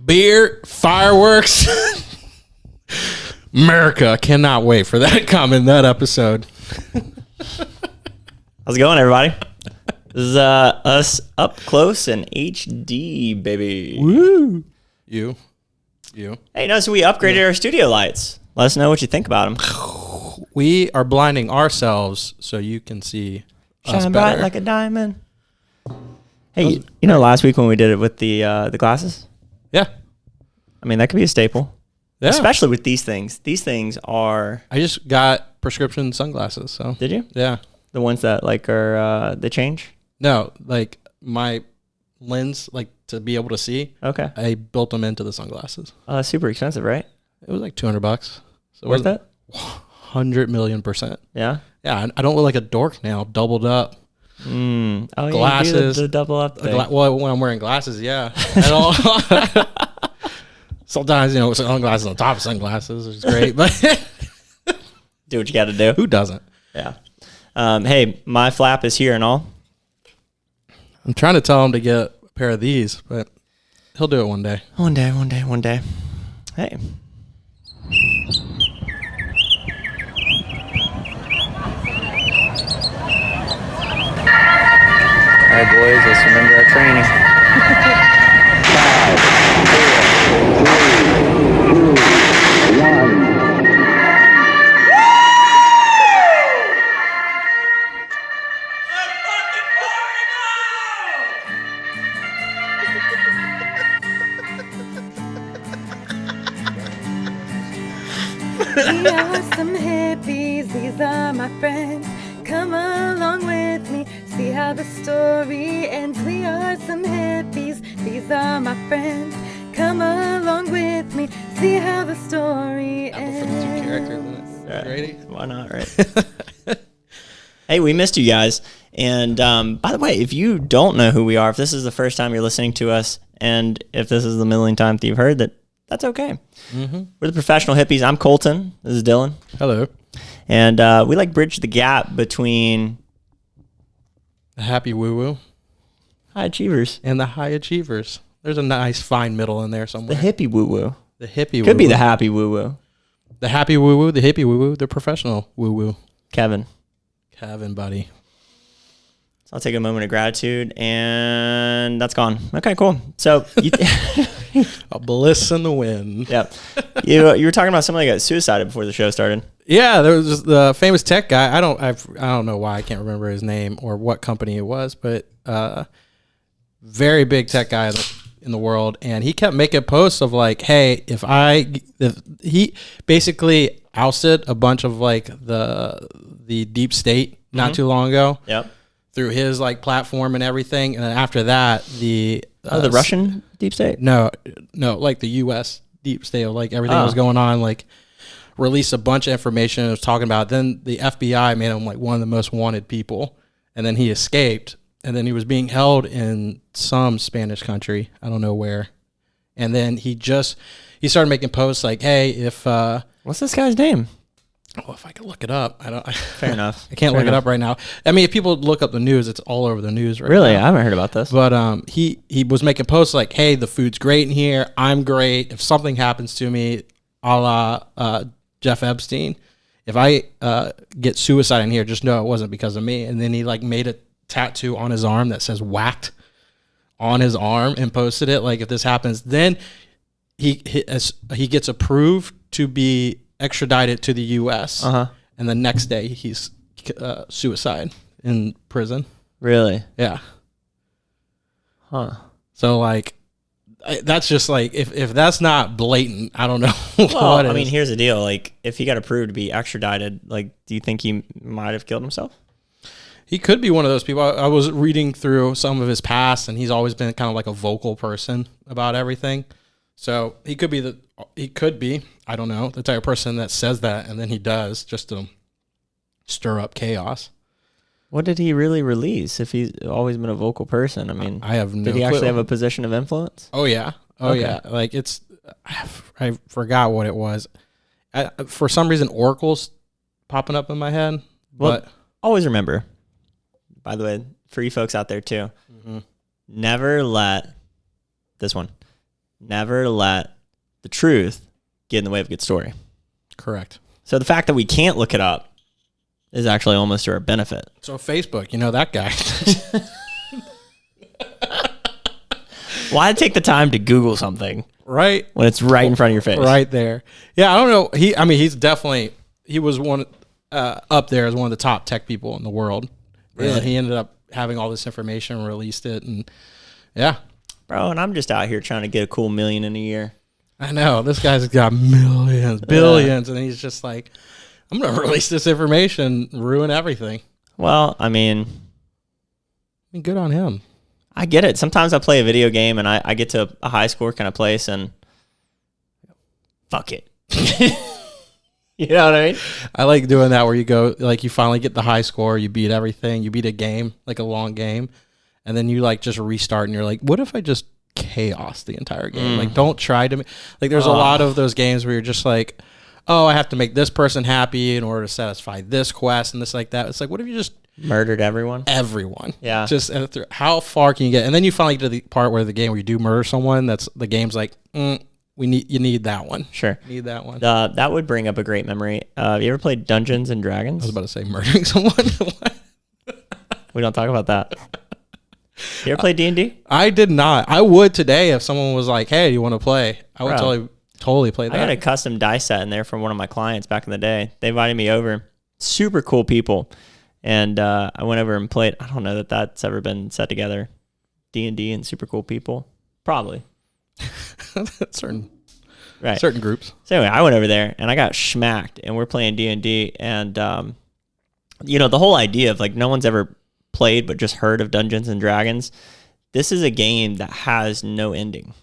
beer, fireworks. America, cannot wait for that comment in that episode. How's it going, everybody? This is us up close in HD, baby. Woo! You. Hey, no, so we upgraded our studio lights. Let us know what you think about them. We are blinding ourselves so you can see us Shine better. bright like a diamond. Hey, you know, last week when we did it with the glasses? Yeah. I mean, that could be a staple. Yeah. Especially with these things. These things are... I just got prescription sunglasses, so. Did you? Yeah. The ones that, like, are... they change? No, like, my lens, like, to be able to see. Okay. I built them into the sunglasses. That's super expensive, right? It was like $200. So Worth it? 100,000,000%. Yeah? Yeah, I don't look like a dork now, doubled up. Oh, Glasses. Yeah, you do the double up thing. Well, when I'm wearing glasses, yeah. And all, sometimes, you know, sunglasses on top of sunglasses, which is great, but Do what you got to do. who doesn't? Yeah. Hey, my flap is here and all. I'm trying to tell him to get a pair of these, but he'll do it one day. One day. Hey. All right, boys, let's remember our training. 5, 4, 3, 2, 1. We are some hippies, these are my friends. Come along with me, see how the story ends. We are some hippies, these are my friends. Come along with me, see how the story ends. Right. Why not, right? Hey, we missed you guys. And by the way, if you don't know who we are, if this is the first time you're listening to us, and if this is the millionth time that you've heard that, that's okay. Mm-hmm. We're the Professional Hippies. I'm Colton. This is Dylan. Hello. And we like bridge the gap between The happy woo-woo high achievers. and the high achievers. There's a nice fine middle in there The somewhere. hippie woo-woo. The hippie Could be woo-woo. the happy woo-woo. The happy woo-woo, the hippie woo-woo, the professional woo-woo. Kevin. Kevin, buddy. So I'll take a moment of gratitude, and that's gone. Okay, cool. So, A bliss in the wind. yeah, you were talking about somebody that got suicided before the show started. Yeah, there was the famous tech guy. I don't know why I can't remember his name or what company it was, but very big tech guy in the world, and he kept making posts of like, hey, if he basically ousted a bunch of like the deep state not too long ago. Yep. Through his like platform and everything, and then after that, the Russian deep state? No, like the U.S. deep state, like everything was going on, like released a bunch of information and was talking about it. Then the FBI made him like one of the most wanted people, and then he escaped, and then he was being held in some Spanish country, I don't know where, and then he started making posts like, hey, if What's this guy's name? well, if I could look it up, I don't. Fair enough. I can't Fair look it up right now. I mean, if people look up the news, it's all over the news right Really? now. I haven't heard about this. But he was making posts like, "Hey, the food's great in here. I'm great. If something happens to me, a la Jeff Epstein, if I get suicide in here, just know it wasn't because of me." And then he like made a tattoo on his arm that says "whacked" on his arm and posted it. Like, if this happens, then he gets approved to be extradited to the U.S. And the next day he's suicide in prison. Really? Yeah. Huh. So like, that's just like, if that's not blatant, I don't know Well, what it I mean, is. here's the deal. Like, if he got approved to be extradited, like, do you think he might have killed himself? He could be one of those people. I was reading through some of his past, and he's always been kind of like a vocal person about everything. So he could be, I don't know, the type of person that says that and then he does just to stir up chaos. What did he really release if he's always been a vocal person? I mean, I have no did he clue. actually have a position of influence? Oh yeah. Okay. Yeah. Like I forgot what it was. For some reason, Oracle's popping up in my head. Well, But always remember, by the way, for you folks out there too, never let this one, never let the truth get in the way of a good story. Correct. So the fact that we can't look it up is actually almost to our benefit. So Facebook, you know that guy. Why take the time to Google something Right? when it's right in front of your face? Right there. Yeah, I don't know. He was one up there as one of the top tech people in the world. Really? And he ended up having all this information, released it, and yeah. Bro, and I'm just out here trying to get a cool $1 million in a year. I know. This guy's got millions, billions, and he's just like, I'm going to release this information, ruin everything. Well, I mean, Good on him. I get it. Sometimes I play a video game and I get to a high score kind of place and fuck it. You know what I mean? I like doing that where you go, like you finally get the high score, you beat everything, you beat a game, like a long game, and then you like just restart and you're like, what if I just chaos the entire game? Like, don't try to, like there's a lot of those games where you're just like, oh, I have to make this person happy in order to satisfy this quest and this like that. It's like, what if you just murdered everyone? Yeah. Just how far can you get? And then you finally get to the part where you do murder someone. That's the game's like, you need that one. Sure. Need that one. That would bring up a great memory. Have you ever played Dungeons and Dragons? I was about to say murdering someone. We don't talk about that. You ever play D&D? I did not. I would today if someone was like, hey, you want to play? I would totally play that. I got a custom dice set in there from one of my clients back in the day. They invited me over. Super cool people. And I went over and played. I don't know that that's ever been set together. D&D and super cool people. Probably. certain groups. So anyway, I went over there and I got schmacked and we're playing D&D. And, the whole idea of like no one's ever played but just heard of Dungeons and Dragons. This is a game that has no ending.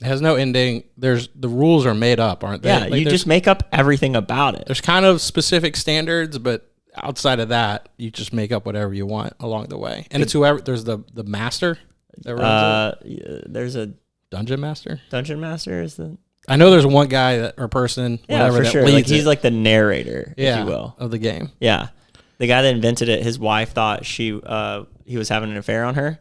It has no ending. The rules are made up, aren't they? Yeah, you just make up everything about it. There's kind of specific standards, but outside of that, you just make up whatever you want along the way. And it's whoever. There's the master that runs it. There's a dungeon master. Dungeon master is the. I know there's one guy or person, whatever, for that sure. leads Like he's like the narrator, if you will, of the game. Yeah, the guy that invented it. His wife thought he was having an affair on her,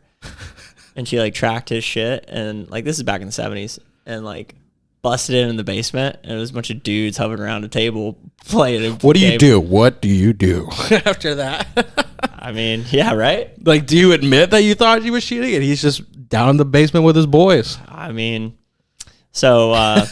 and she like tracked his shit. And like this is back in the 70s, and like busted it in the basement, and it was a bunch of dudes hovering around a table playing. What do you do? What do you do after that? I mean, yeah, right? Like, do you admit that you thought he was cheating and he's just down in the basement with his boys? I mean, so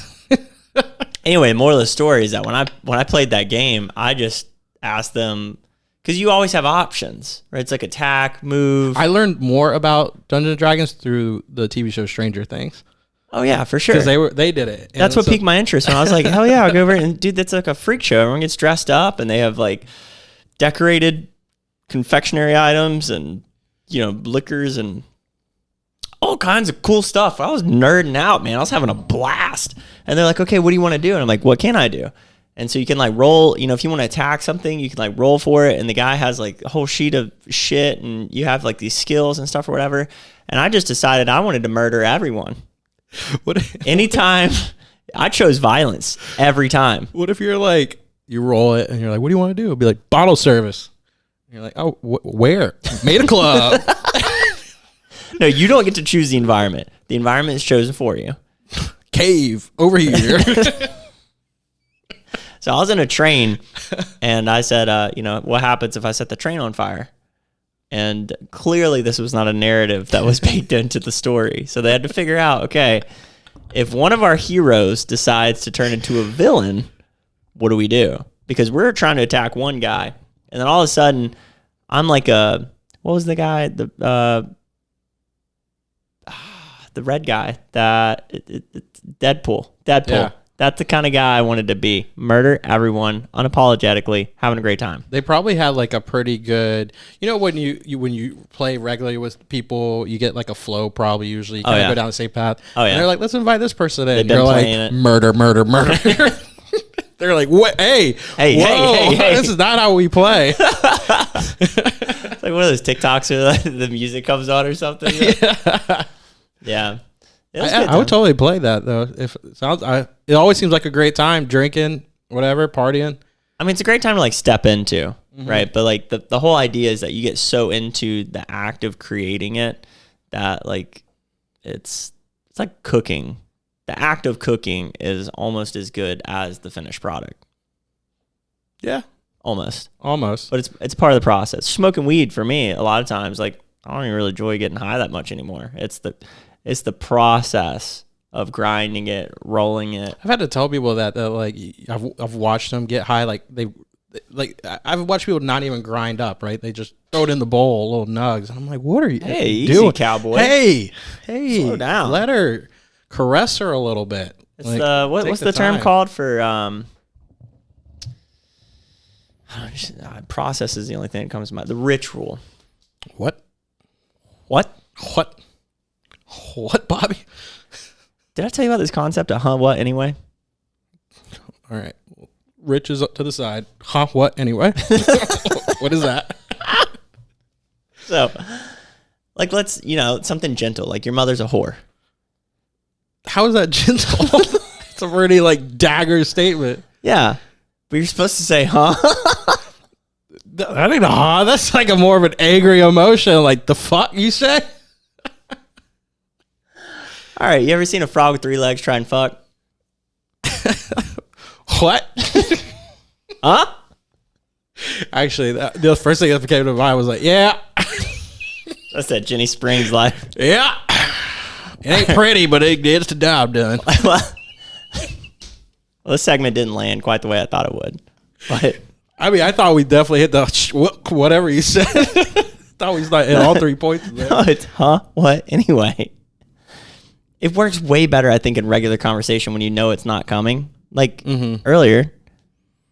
anyway, moral of the story is that when I played that game, I just asked them, because you always have options, right? It's like attack, move. I learned more about Dungeons and Dragons through the TV show Stranger Things. Oh yeah, for sure. Because they did it. That's what piqued my interest when I was like, hell yeah, I'll go over and dude, that's like a freak show. Everyone gets dressed up and they have like decorated confectionery items and liquors and all kinds of cool stuff. I was nerding out, man. I was having a blast. And they're like, okay, what do you want to do? And I'm like, what can I do? And so you can like roll, if you want to attack something, you can like roll for it. And the guy has like a whole sheet of shit and you have like these skills and stuff or whatever. And I just decided I wanted to murder everyone. Anytime. I chose violence every time. What if you're like, you roll it and you're like, what do you want to do? It'll be like bottle service. And you're like, oh, where? Made a club. No, you don't get to choose the environment. The environment is chosen for you. Cave over here. So I was in a train and I said, what happens if I set the train on fire? And clearly this was not a narrative that was baked into the story. So they had to figure out, okay, if one of our heroes decides to turn into a villain, what do we do? Because we're trying to attack one guy. And then all of a sudden, I'm like what was the guy? The red guy Deadpool. Yeah. That's the kind of guy I wanted to be. Murder everyone unapologetically, having a great time. They probably had like a pretty good, when you play regularly with people, you get like a flow probably usually. You kind of go down the same path. Oh yeah. And they're like, let's invite this person in. They've been You're like, playing it. murder. They're like, what? Hey, hey. This is not how we play. It's like one of those TikToks where like, the music comes on or something. Yeah. I would totally play that though. It always seems like a great time, drinking, whatever, partying. I mean, it's a great time to like step into, right? But like the whole idea is that you get so into the act of creating it that like it's like cooking. the act of cooking is almost as good as the finished product. Yeah. Almost. Almost. But it's part of the process. Smoking weed for me, a lot of times, like I don't even really enjoy getting high that much anymore. It's the process of grinding it, rolling it. I've had to tell people that like I've watched them get high, like I've watched people not even grind up, right? They just throw it in the bowl, little nugs. And I'm like, what are you Hey, doing, easy, cowboy? Hey, slow down. Let her caress her a little bit. It's Like, what's the term called for process is the only thing that comes to mind. The ritual. What, Bobby? Did I tell you about this concept of what anyway? All right. Rich is up to the side. What anyway? What is that? So, like, let's, something gentle. Like, your mother's a whore. How is that gentle? It's a pretty, like, dagger statement. Yeah. But you're supposed to say, That ain't a That's like a more of an angry emotion. Like, the fuck you say? All right. You ever seen a frog with 3 legs try and fuck? What? Huh? Actually, the first thing that came to mind was like, yeah. That's that Jenny Springs life. Yeah. It ain't pretty, but it gets the job done. Well, this segment didn't land quite the way I thought it would. But I mean, I thought we definitely hit the whatever you said. Thought we hit all 3 points there. no, it's what anyway? It works way better, I think, in regular conversation when you know it's not coming. Like earlier,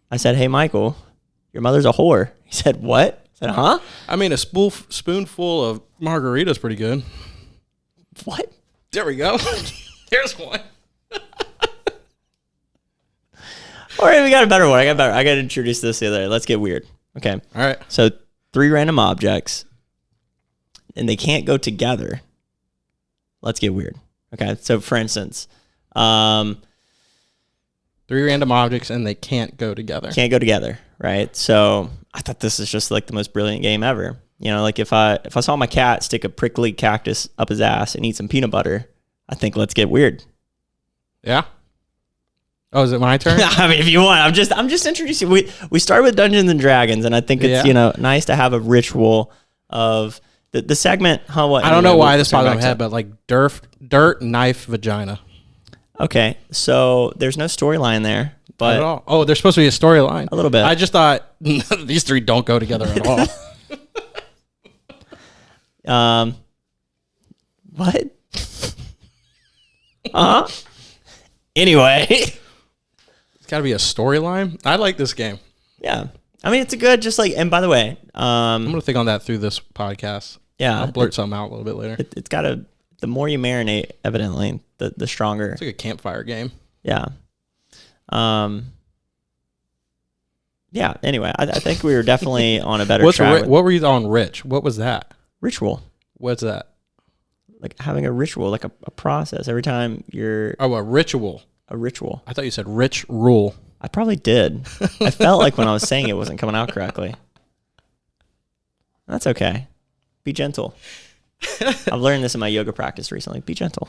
I said, "Hey, Michael, your mother's a whore." He said, "What?" I said, "Huh?" I mean, a spoonful of margarita's pretty good. What? There we go. There's one. All right, we got a better one. I got to introduce this the other day. Let's get weird. Okay. All right. So 3 random objects, and they can't go together. Let's get weird. Okay. So for instance, 3 random objects and they can't go together. Can't go together, right? So I thought this is just like the most brilliant game ever. Like if I saw my cat stick a prickly cactus up his ass and eat some peanut butter, I think let's get weird. Yeah. Oh, is it my turn? I mean, if you want, I'm just introducing. We started with Dungeons and Dragons, and I think it's nice to have a ritual of the segment. What? I don't know why this popped in my head, but like dirt, knife, vagina. Okay, so there's no storyline there, but not at all. Oh, there's supposed to be a storyline. A little bit. I just thought these 3 don't go together at all. What? Anyway, It's got to be a storyline. I like this game. yeah. I mean, it's a good, just like, and by the way, I'm gonna think on that through this podcast. yeah, I'll blurt something out a little bit later. it's got a. The more you marinate, evidently, the stronger. It's like a campfire game. Yeah. Yeah. Anyway, I think we were definitely on a better track. What were you on, Rich? What was that? Ritual? What's that? Like having a ritual, like a process every time you're Oh, a ritual. a ritual. I thought you said rich rule. I probably did. I felt like when I was saying it wasn't coming out correctly. That's okay. Be gentle. I've learned this in my yoga practice recently. Be gentle.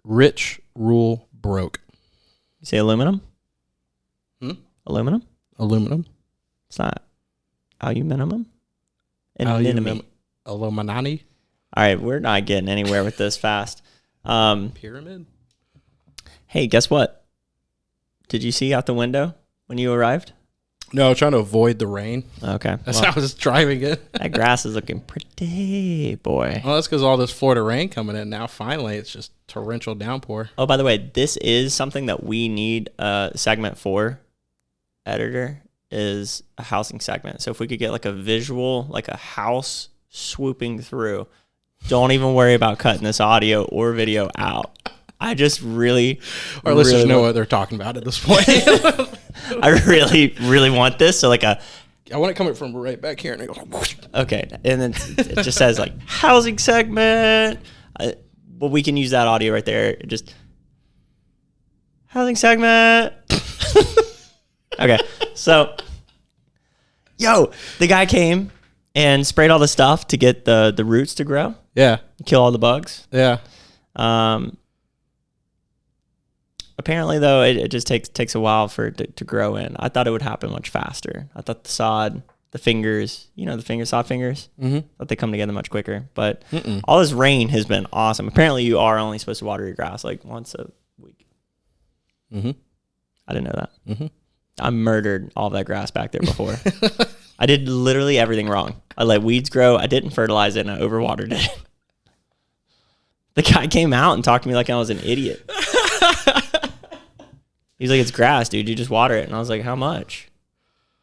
Rich rule broke. You say aluminum? Aluminum? Aluminum. It's not aluminum. Illuminati. All right, we're not getting anywhere with this fast. Pyramid. Hey, guess what? Did you see out the window when you arrived? No, trying to avoid the rain. Okay. That's how I was driving it. That grass is looking pretty, boy. Well, that's because all this Florida rain coming in now. Finally, it's just torrential downpour. Oh, by the way, this is something that we need a segment for. Editor is a housing segment. So if we could get like a visual, like a house swooping through, don't even worry about cutting this audio or video out. I just really, Our listeners know what they're talking about at this point. I really, really want this. So like I want it coming from right back here. And it goes, whoosh. okay. And then it just says like housing segment. Well, we can use that audio right there. Just housing segment. Okay. So, the guy came and sprayed all the stuff to get the roots to grow, Yeah. kill all the bugs. Yeah. apparently though, it just takes a while for it to grow in. I thought it would happen much faster. I thought the sod, the fingers, sod fingers, thought they come together much quicker. But all this rain has been awesome. Apparently you are only supposed to water your grass like once a week. I didn't know that. I murdered all that grass back there before. I did literally everything wrong. I let weeds grow. I didn't fertilize it, and I overwatered it. The guy came out and talked to me like I was an idiot. He's like, it's grass, dude. You just water it. And I was like, how much?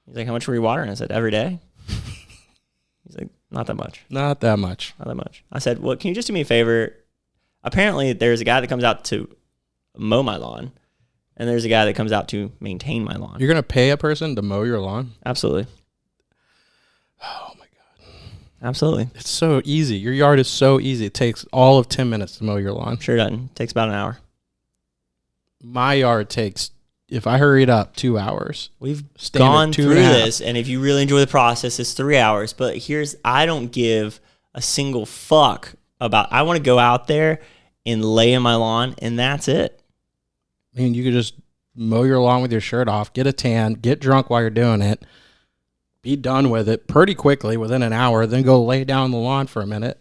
He's like, how much were you watering? I said, every day. He's like, not that much. Not that much. Not that much. I said, well, can you just do me a favor? Apparently, there's a guy that comes out to mow my lawn, and there's a guy that comes out to maintain my lawn. You're going to pay a person to mow your lawn? Absolutely. Oh, my God. Absolutely. It's so easy. Your yard is so easy. It takes all of 10 minutes to mow your lawn. Sure doesn't. Takes about an hour. My yard takes, if I hurry it up, 2 hours. We've Standard gone 2.5. through this, and if you really enjoy the process, it's 3 hours. But I don't give a single fuck about, I want to go out there and lay in my lawn, and that's it. I mean, you could just mow your lawn with your shirt off, get a tan, get drunk while you're doing it, be done with it pretty quickly within an hour, then go lay down on the lawn for a minute,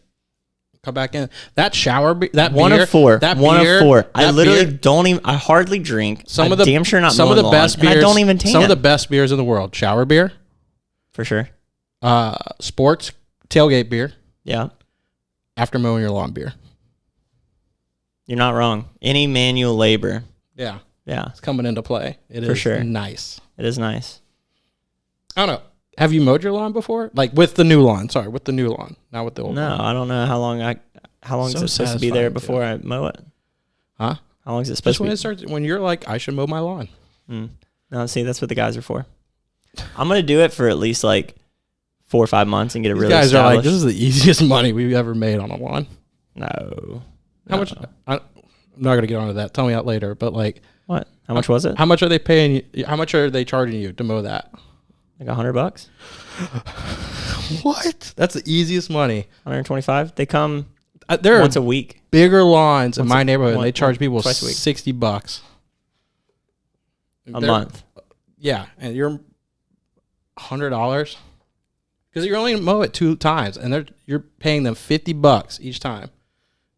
come back in. That shower, that one beer, of four. That one beer, of four. I literally beer, don't even. I hardly drink. some of the damn sure not. some of the best lawn, beers. I don't even tan. Some of the best beers in the world. Shower beer, for sure. Sports tailgate beer. Yeah, after mowing your lawn beer. You're not wrong. Any manual labor. Yeah. Yeah. It's coming into play. It For is sure. nice. It is nice. I don't know. Have you mowed your lawn before? Like with the new lawn. Sorry, with the new lawn, not with the old No, lawn. I don't know how long is So it supposed to be there satisfying, before I mow it? Huh? How long is it supposed Just to when be? it starts, when you're like, I should mow my lawn. No, see, that's what the guys are for. I'm going to do it for at least like 4 or 5 months and get it These really guys are like, established. this is the easiest money we've ever made on a lawn. No. How much? I'm not going to get onto that. Tell me that later. But like, What? How much was it? how much are they paying you? How much are they charging you to mow that? Like $100? What? That's the easiest money. 125? They come There are once a week. bigger lawns in my neighborhood. one- They charge people twice a week. $60 A month. Yeah, and you're $100 because you're only gonna mow it 2 times, and you're paying them $50 each time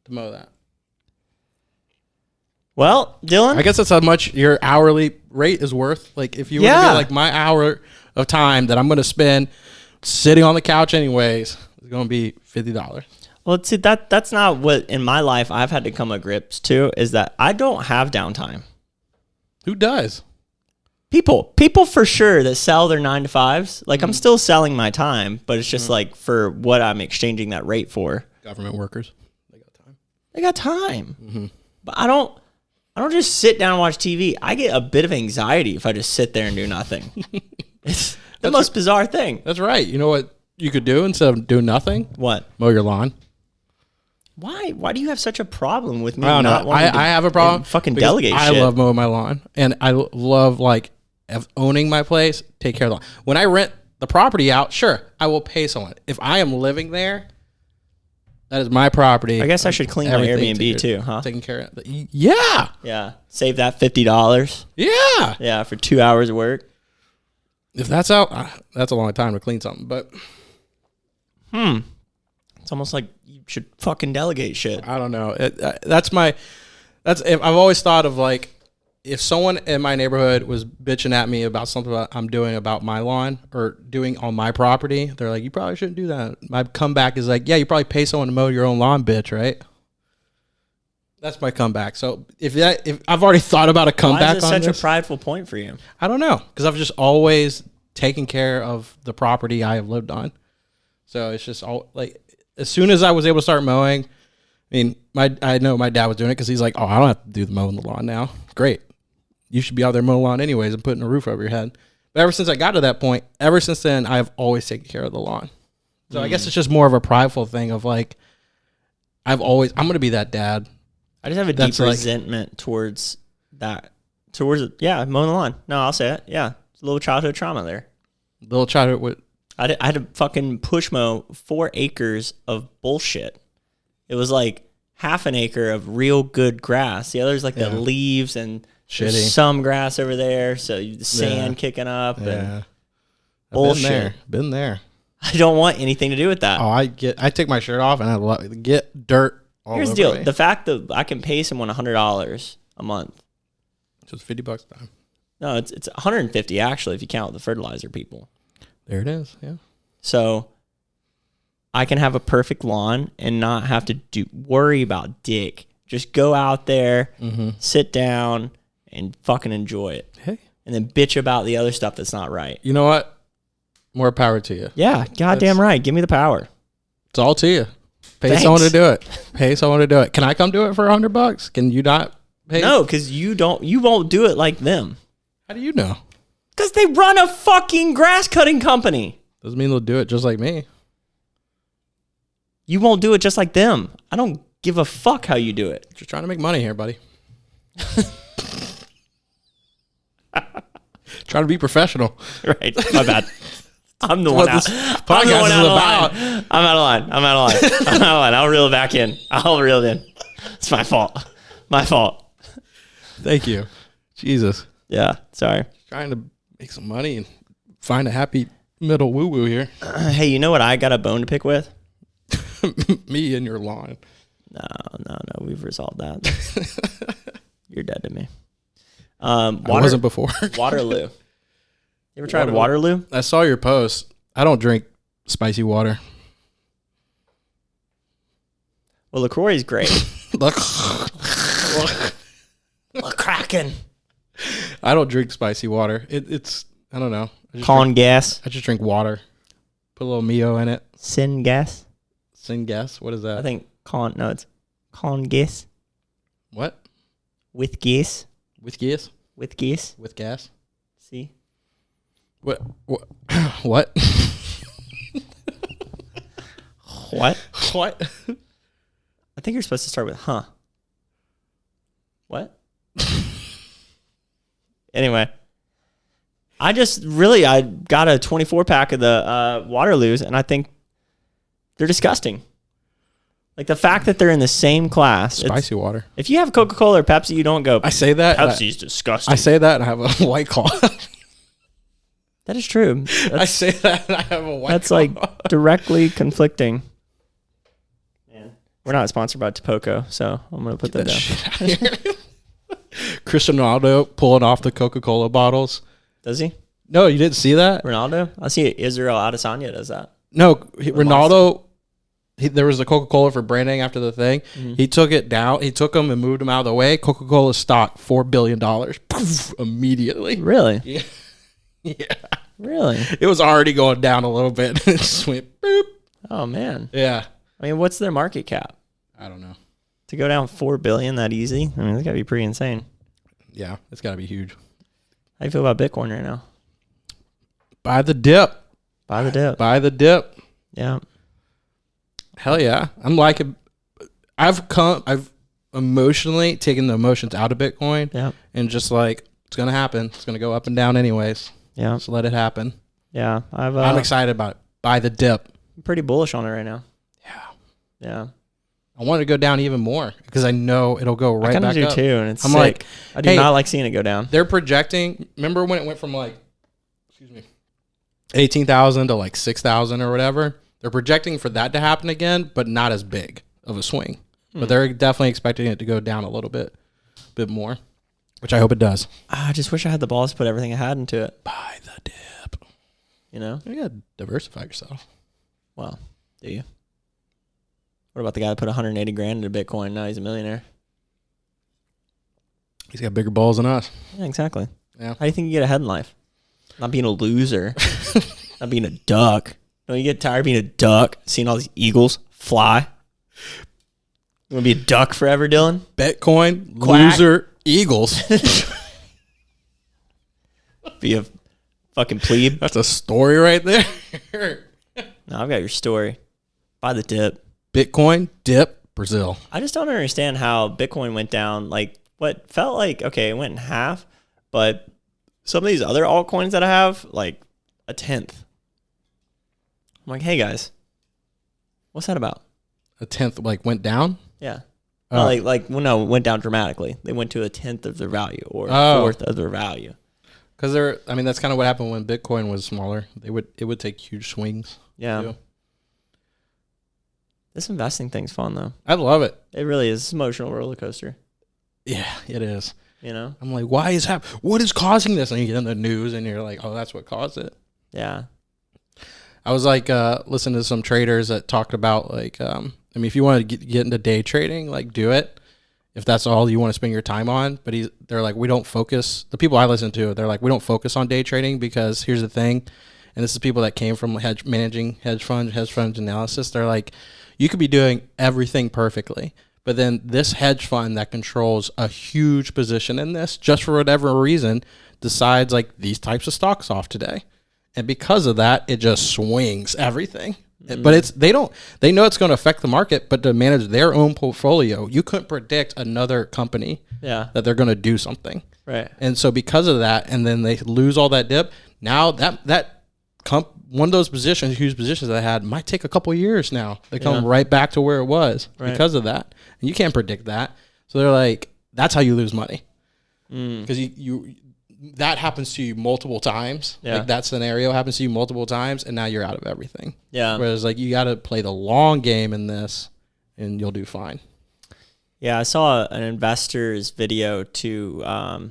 to mow that. Well, Dylan, I guess that's how much your hourly rate is worth. Like if you were to Yeah. be like my hour of time that I'm going to spend sitting on the couch anyways, is going to be $50. well, see, that's not what in my life I've had to come to grips to is that I don't have downtime. Who does? People for sure that sell their 9 to 5s. Like I'm still selling my time, but it's just like for what I'm exchanging that rate for. Government workers. They got time. They got time. But I don't just sit down and watch TV. I get a bit of anxiety if I just sit there and do nothing. It's the most bizarre thing. That's right. You know what you could do instead of doing nothing? What? Mow your lawn. Why do you have such a problem with me I don't not know. wanting to I have a problem. fucking because delegate I shit? love mowing my lawn, and I love like owning my place. Take care of the lawn. When I rent the property out, sure, I will pay someone. If I am living there, that is my property. I guess I should clean my Everything Airbnb too, huh? Taking care of it. Yeah. Yeah. Save that $50. Yeah. Yeah, for 2 hours of work. If that's out, that's a long time to clean something. But It's almost like you should fucking delegate shit. I don't know. I've always thought of like, if someone in my neighborhood was bitching at me about something I'm doing about my lawn or doing on my property, they're like, you probably shouldn't do that. My comeback is like, yeah, you probably pay someone to mow your own lawn, bitch, right? That's my comeback. So if I've already thought about a comeback Why is it on such this, a prideful point for you? I don't know, because I've just always taken care of the property I have lived on. So it's just all like, as soon as I was able to start mowing, I mean, I know my dad was doing it because he's like, oh, I don't have to do the mowing the lawn now. Great. You should be out there mowing the lawn anyways and putting a roof over your head. But ever since I got to that point, ever since then, I have always taken care of the lawn. So I guess it's just more of a prideful thing of like, I'm going to be that dad. I just have a deep resentment towards that. Mowing the lawn. No, I'll say it. Yeah. It's a little childhood trauma there. Little child with, I had to fucking push mow 4 acres of bullshit. It was like half an acre of real good grass. The other's like the leaves and There's Shitty. some grass over there, so the sand kicking up and Yeah. bullshit. Been there. I don't want anything to do with that. Oh, I take my shirt off and I get dirt all Here's the over deal: me. the fact that I can pay someone $100 a month. So it's $50 a time. No, it's 150 actually if you count the fertilizer people. There it is. Yeah. So I can have a perfect lawn and not have to worry about dick. Just go out there, sit down, and fucking enjoy it. Hey. And then bitch about the other stuff that's not right. You know what? More power to you. Yeah, goddamn right. Give me the power. It's all to you. Pay Thanks. someone to do it. Pay someone to do it. Can I come do it for $100? Can you not pay? No, because you won't do it like them. How do you know? Because they run a fucking grass cutting company. Doesn't mean they'll do it just like me. You won't do it just like them. I don't give a fuck how you do it. Just trying to make money here, buddy. Trying to be professional. Right. My bad. I'm the What one out. this I'm the podcast one is out of about. line. I'm out of line. I'm out of line. I'll reel it back in. I'll reel it in. It's my fault. My fault. Thank you. Jesus. Yeah. Sorry. Trying to make some money and find a happy middle woo-woo here. Hey, you know what I got a bone to pick with? Me and your lawn. No. We've resolved that. You're dead to me. I wasn't before. Waterloo. You ever tried Waterloo? I saw your post. I don't drink spicy water. Well, LaCroix is great. Look. Kraken. I don't drink spicy water. It's I don't know. Con gas. I just drink water. Put a little Mio in it. Sin gas. Sin gas. What is that? I think it's con gas. What? With gas. With gas? With gas. With gas? See? What? What? What? What? I think you're supposed to start with huh. What? Anyway. I got a 24 pack of the Waterloos and I think they're disgusting. Like the fact that they're in the same class. Spicy water. If you have Coca-Cola or Pepsi, you don't go, I say that. Pepsi's disgusting. I say that and I have a White Claw. That is true. I say that and I have a White Claw. That's like directly conflicting. Man. We're not sponsored by Topoco, so I'm going to put that down. Shit out here. Cristiano Ronaldo pulling off the Coca-Cola bottles. Does he? No, you didn't see that? Ronaldo? I see Israel Adesanya does that. No, Ronaldo, there was the Coca-Cola for branding after the thing. Mm-hmm. He took it down. He took them and moved them out of the way. Coca-Cola stock, $4 billion. Poof, immediately. Really? Yeah. Yeah. Really? It was already going down a little bit. It just went boop. Oh, man. Yeah. I mean, what's their market cap? I don't know. To go down $4 billion that easy? I mean, that's got to be pretty insane. Yeah, it's got to be huge. How do you feel about Bitcoin right now? Buy the dip. Buy the dip. Buy the dip. Yeah. Hell yeah. I'm liking. I've emotionally taken the emotions out of Bitcoin. Yeah. And just like, it's going to happen. It's going to go up and down anyways. Yeah. Just let it happen. Yeah. I'm excited about it. Buy the dip. I'm pretty bullish on it right now. Yeah. Yeah. I want it to go down even more because I know it'll go right back up. I kind of do too, and it's I'm sick. like, I do not like seeing it go down. They're projecting. Remember when it went from like, 18,000 to like 6,000 or whatever? They're projecting for that to happen again, but not as big of a swing. But they're definitely expecting it to go down a little bit more, which I hope it does. I just wish I had the balls to put everything I had into it. Buy the dip. You know? You gotta diversify yourself. Well, do you? What about the guy that put 180 grand into Bitcoin? Now he's a millionaire. He's got bigger balls than us. Yeah, exactly. Yeah. How do you think you get ahead in life? Not being a loser. Not being a duck. Don't you get tired of being a duck? Seeing all these eagles fly? You want to be a duck forever, Dylan? Bitcoin, Quack. loser, Eagles. Be a fucking plebe. That's a story right there. No, I've got your story. Buy the dip. Bitcoin, dip, Brazil. I just don't understand how Bitcoin went down. Like, what felt like, okay, it went in half, but some of these other altcoins that I have, like a tenth. I'm like, hey guys, what's that about? A tenth like went down. Yeah. Not it went down dramatically. They went to a tenth of their value or a fourth of their value. Because that's kind of what happened when Bitcoin was smaller. It would take huge swings. Yeah. Too. This investing thing's fun though. I love it. It really is. It's an emotional roller coaster. Yeah, it is. You know? I'm like, what is causing this? And you get in the news and you're like, oh, that's what caused it. Yeah. I was like listening to some traders that talked about like, if you want to get into day trading, like do it if that's all you want to spend your time on. But they're like, we don't focus. The people I listen to, they're like, we don't focus on day trading because here's the thing. And this is people that came from managing hedge funds analysis. They're like, you could be doing everything perfectly, but then this hedge fund that controls a huge position in this, just for whatever reason, decides like these types of stocks off today. And because of that, it just swings everything. Mm-hmm. But they know it's going to affect the market, but to manage their own portfolio, you couldn't predict another company that they're going to do something. Right. And so because of that, and then they lose all that dip, now one of those positions, huge positions that I had, might take a couple of years now. They come right back to where it was because of that. And you can't predict that. So they're like, that's how you lose money. Because that happens to you multiple times. Yeah. Like that scenario happens to you multiple times, and now you're out of everything. Yeah. Whereas like you got to play the long game in this, and you'll do fine. Yeah, I saw an investor's video to, a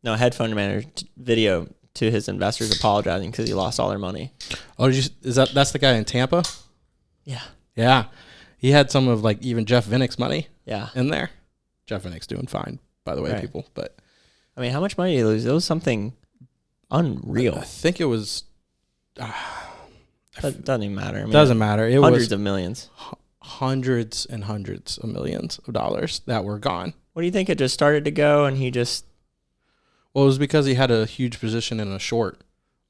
hedge fund manager video to his investors apologizing because he lost all their money. Oh, that's the guy in Tampa? Yeah. Yeah. He had some of like even Jeff Vinnick's money in there. Jeff Vinnick's doing fine, by the way, people. But I mean, how much money did he lose? It was something unreal. I think it was... That doesn't even matter. I mean, doesn't matter. It hundreds was of millions. Hundreds and hundreds of millions of dollars that were gone. What do you think? It just started to go and he just... Well, it was because he had a huge position in a short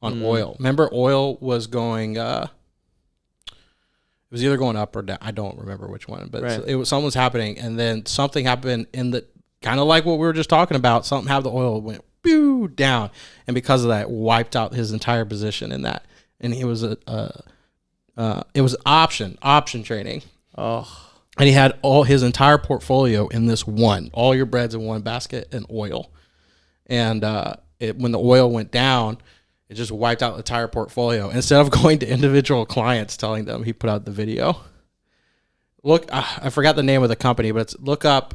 on oil. Remember, oil was going... it was either going up or down. I don't remember which one, but something was happening, and then something happened in the... Kind of like what we were just talking about. Something happened, the oil went down, and because of that, wiped out his entire position in that. And it was it was option trading. Oh, and he had all his entire portfolio in this one. All your breads in one basket and oil. And when the oil went down, it just wiped out the entire portfolio. Instead of going to individual clients telling them, he put out the video. Look, I forgot the name of the company, but look up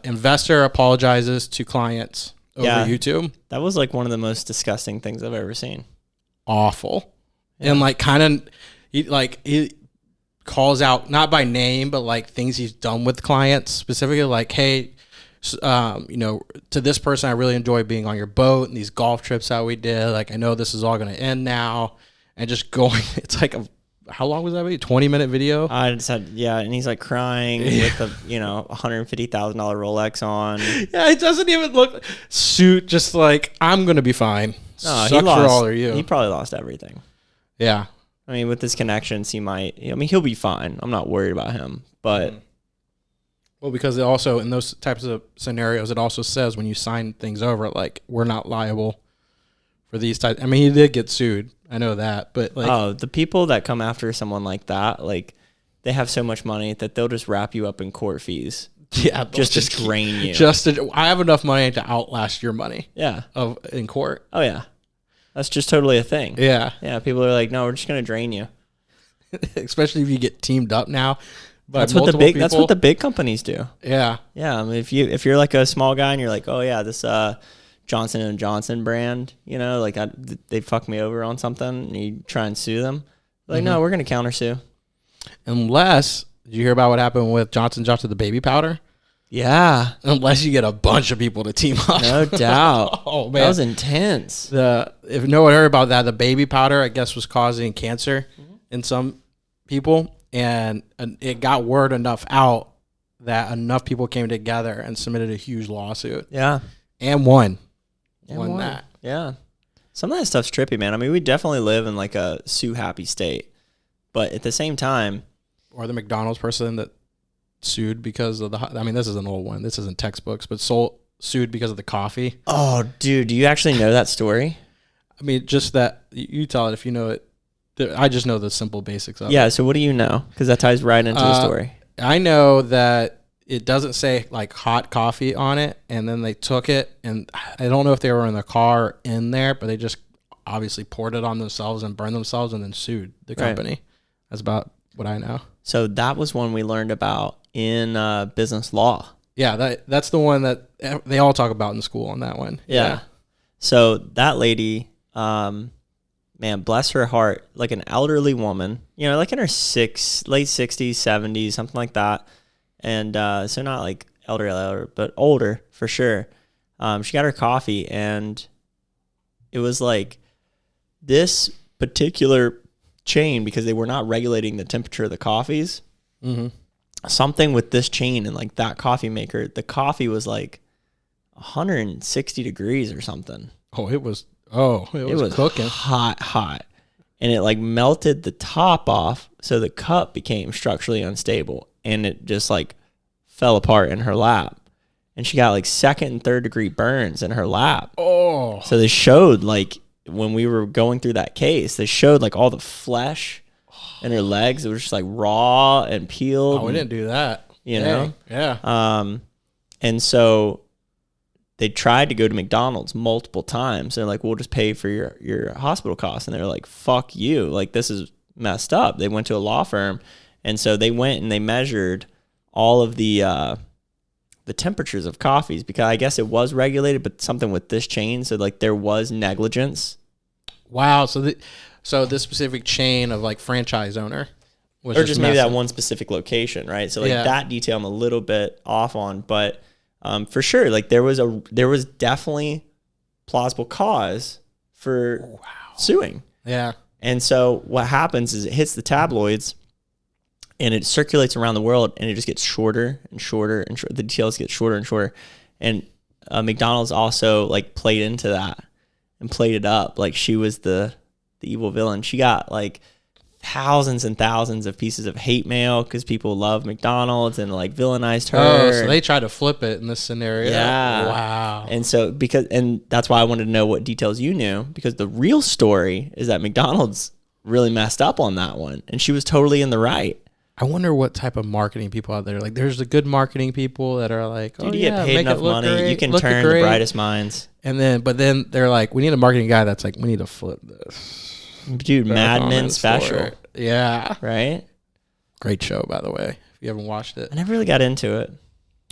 investor apologizes to clients over YouTube. That was like one of the most disgusting things I've ever seen. Awful. Yeah. And like kind of he calls out, not by name, but like things he's done with clients, specifically like, hey, to this person, I really enjoy being on your boat and these golf trips that we did. Like, I know this is all going to end now. And just going, it's like how long was that video? 20-minute video? I just had, and he's like crying with a, $150,000 Rolex on. Yeah, it doesn't even look suit, just like, I'm going to be fine. No, Sucks for all of you. He probably lost everything. Yeah. I mean, with his connections, he'll be fine. I'm not worried about him, but. Well, because it also, in those types of scenarios, it also says when you sign things over, like, we're not liable for these types. I mean, he did get sued. I know that, but like, the people that come after someone like that, like, they have so much money that they'll just wrap you up in court fees. Yeah, just to drain you. I have enough money to outlast your money. Yeah, in court. Oh yeah, that's just totally a thing. Yeah, yeah. People are like, no, we're just gonna drain you. Especially if you get teamed up now. That's what the big companies do. Yeah, yeah. I mean, if you're like a small guy and you're like, oh yeah, this Johnson and Johnson brand, like they fucked me over on something, and you try and sue them. Like, no, we're gonna countersue. Unless, did you hear about what happened with Johnson the baby powder? Yeah. Unless you get a bunch of people to team up. No doubt. Oh man, that was intense. If no one heard about that, the baby powder, I guess, was causing cancer in some people, and it got word enough out that enough people came together and submitted a huge lawsuit. Yeah. And won. Won that. Yeah. Some of that stuff's trippy, man. I mean, we definitely live in like a sue happy state, but at the same time, or the McDonald's person that sued because of this is an old one. This isn't textbooks, but sued because of the coffee. Oh, dude, do you actually know that story? I mean, just that, you tell it if you know it. I just know the simple basics of it. Yeah, so what do you know? Because that ties right into the story. I know that it doesn't say like hot coffee on it, and then they took it, and I don't know if they were in the car in there, but they just obviously poured it on themselves and burned themselves and then sued the company. Right. That's about what I know. So that was one we learned about in business law. Yeah, that's the one that they all talk about in school on that one. Yeah. So that lady, man, bless her heart, like an elderly woman, like in her late 60s, 70s, something like that. And so not like elder, but older for sure. She got her coffee, and it was like this particular chain, because they were not regulating the temperature of the coffees. Mm-hmm. Something with this chain and like that coffee maker, the coffee was like 160 degrees or something. It was cooking hot. And it like melted the top off, so the cup became structurally unstable, and it just like fell apart in her lap. And she got like 2nd and 3rd degree burns in her lap. Oh. So they showed, like, when we were going through that case, they showed like all the flesh in her legs. It was just like raw and peeled. Oh, we didn't do that. Know? Yeah. And so they tried to go to McDonald's multiple times. They're like, we'll just pay for your hospital costs. And they're like, fuck you. Like, this is messed up. They went to a law firm. And so they went and they measured all of the temperatures of coffees, because I guess it was regulated, but something with this chain. So like there was negligence. Wow. So this specific chain of like franchise owner was or just maybe that one specific location, right? So like Yeah. that detail I'm a little bit off on, but for sure, like there was definitely plausible cause for suing. Yeah. And so what happens is it hits the tabloids and it circulates around the world, and it just gets shorter and shorter and shorter. The details get shorter and shorter. And McDonald's also like played into that and played it up. Like she was the evil villain. She got like thousands and thousands of pieces of hate mail because people love McDonald's and like villainized her. Oh, so they tried to flip it in this scenario. Yeah. Wow. And so and that's why I wanted to know what details you knew, because the real story is that McDonald's really messed up on that one, and she was totally in the right. I wonder what type of marketing people out there. Like, there's the good marketing people that are like, dude, you get paid enough money, great, you can turn the brightest minds. But then they're like, we need a marketing guy that's like, we need to flip this. Dude, Mad Men special. Yeah. Right? Great show, by the way, if you haven't watched it. I never really got into it.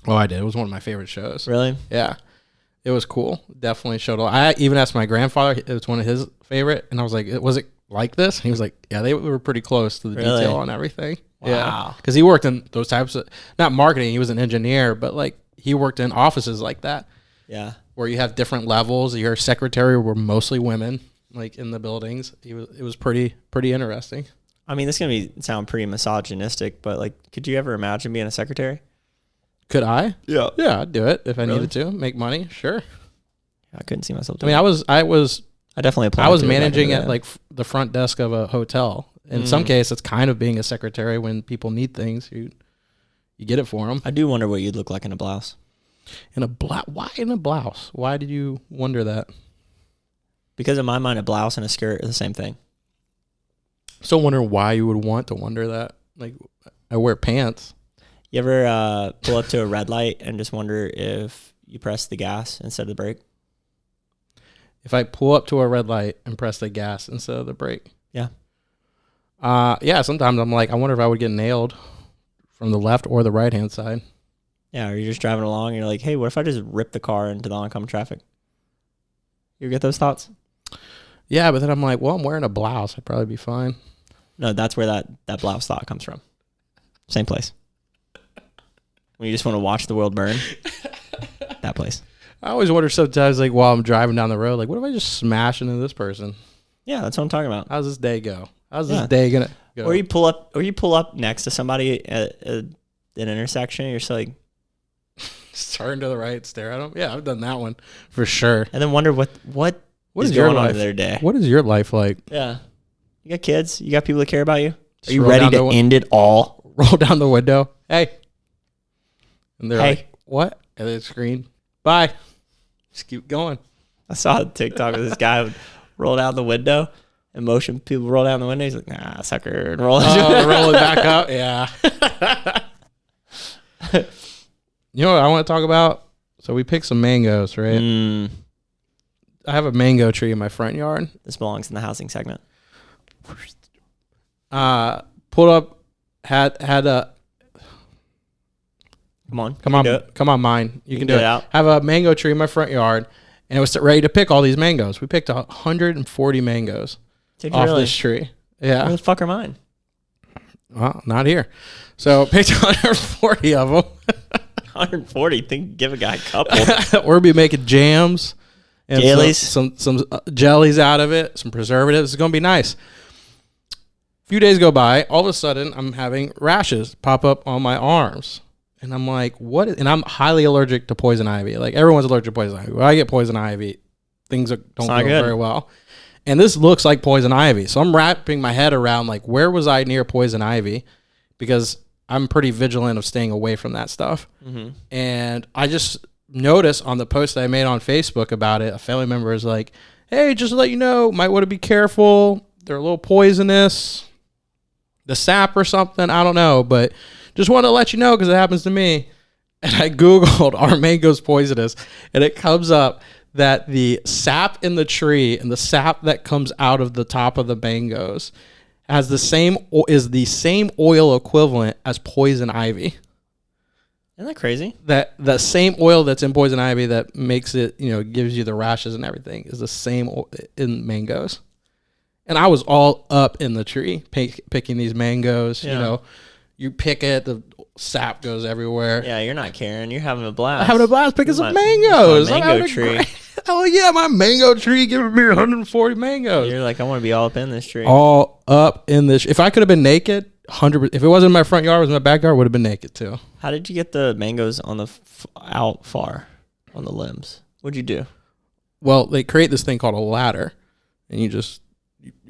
Oh, I did. It was one of my favorite shows. Really? Yeah. It was cool. Definitely showed. I even asked my grandfather. It was one of his favorite. And I was like, was it like this? And he was like, yeah, they were pretty close to the detail on everything. Wow. Yeah. Because he worked in those types of, not marketing, he was an engineer, but like he worked in offices like that. Yeah. Where you have different levels. Your secretary were mostly women, like in the buildings. It was pretty interesting. I mean, this is going to sound pretty misogynistic, but like, could you ever imagine being a secretary? Could I? Yeah. Yeah, I'd do it if I needed to. Make money, sure. I couldn't see myself doing I definitely applied. I was managing at like the front desk of a hotel. In some case, it's kind of being a secretary when people need things. You get it for them. I do wonder what you'd look like in a blouse. In a blouse? Why in a blouse? Why did you wonder that? Because in my mind, a blouse and a skirt are the same thing. So wonder why you would want to wonder that. Like, I wear pants. You ever pull up to a red light and just wonder if you press the gas instead of the brake? If I pull up to a red light and press the gas instead of the brake? Yeah. Yeah, sometimes I'm like, I wonder if I would get nailed from the left or the right-hand side. Yeah, or you're just driving along and you're like, hey, what if I just rip the car into the oncoming traffic? You get those thoughts? Yeah, but then I'm like, well, I'm wearing a blouse. I'd probably be fine. No, that's where that blouse thought comes from. Same place. When you just want to watch the world burn, that place. I always wonder sometimes, like, while I'm driving down the road, like, what if I just smash into this person? Yeah, that's what I'm talking about. How's this day go? How's this day gonna go? Or you pull up next to somebody at an intersection, and you're just like, turn to the right, stare at them. Yeah, I've done that one for sure. And then wonder what is your going on life? in their day. What is your life like? Yeah, you got kids. You got people that care about you. Just Are you ready to end it all? Roll down the window. Hey, and they're Hey. like, what? And they scream, bye. Just keep going. I saw a TikTok of this guy would roll down the window and motion people roll down the window. He's like, nah, sucker, and roll. Roll it back up. Yeah. You know what I want to talk about? So we picked some mangoes, right? I have a mango tree in my front yard. This belongs in the housing segment. Pulled up, had a. Come on, Come on, mine. You can do it. Out. Have a mango tree in my front yard, and it was ready to pick all these mangoes. We picked 140 mangoes off this tree. Yeah. Where the fuck are mine? Well, not here. So picked 140 of them. 140. Think give a guy a couple. We'll be making jams and jellies, some jellies out of it, some preservatives. It's gonna be nice. A few days go by. All of a sudden, I'm having rashes pop up on my arms, and I'm like, "What?" And I'm highly allergic to poison ivy. Like everyone's allergic to poison ivy. When I get poison ivy, things don't go very well. And this looks like poison ivy. So I'm wrapping my head around like, where was I near poison ivy? Because I'm pretty vigilant of staying away from that stuff. Mm-hmm. And I just noticed on the post that I made on Facebook about it, a family member is like, hey, just to let you know, might want to be careful. They're a little poisonous. The sap or something, I don't know. But just want to let you know because it happens to me. And I Googled, are mangoes poisonous? And it comes up that the sap in the tree and the sap that comes out of the top of the mangoes is the same oil equivalent as poison ivy. Isn't that crazy? That the same oil that's in poison ivy that makes it, gives you the rashes and everything is the same in mangoes. And I was all up in the tree picking these mangoes. Yeah. You pick it, the sap goes everywhere. Yeah, you're not caring. You're having a blast. I'm having a blast picking some mangoes. My mango tree. Oh yeah, my mango tree giving me 140 mangoes. You're like, I want to be all up in this tree. All up in this. If I could have been naked, 100%. If it wasn't in my front yard, it was in my backyard, would have been naked too. How did you get the mangoes on the out far on the limbs? What'd you do? Well, they create this thing called a ladder, and you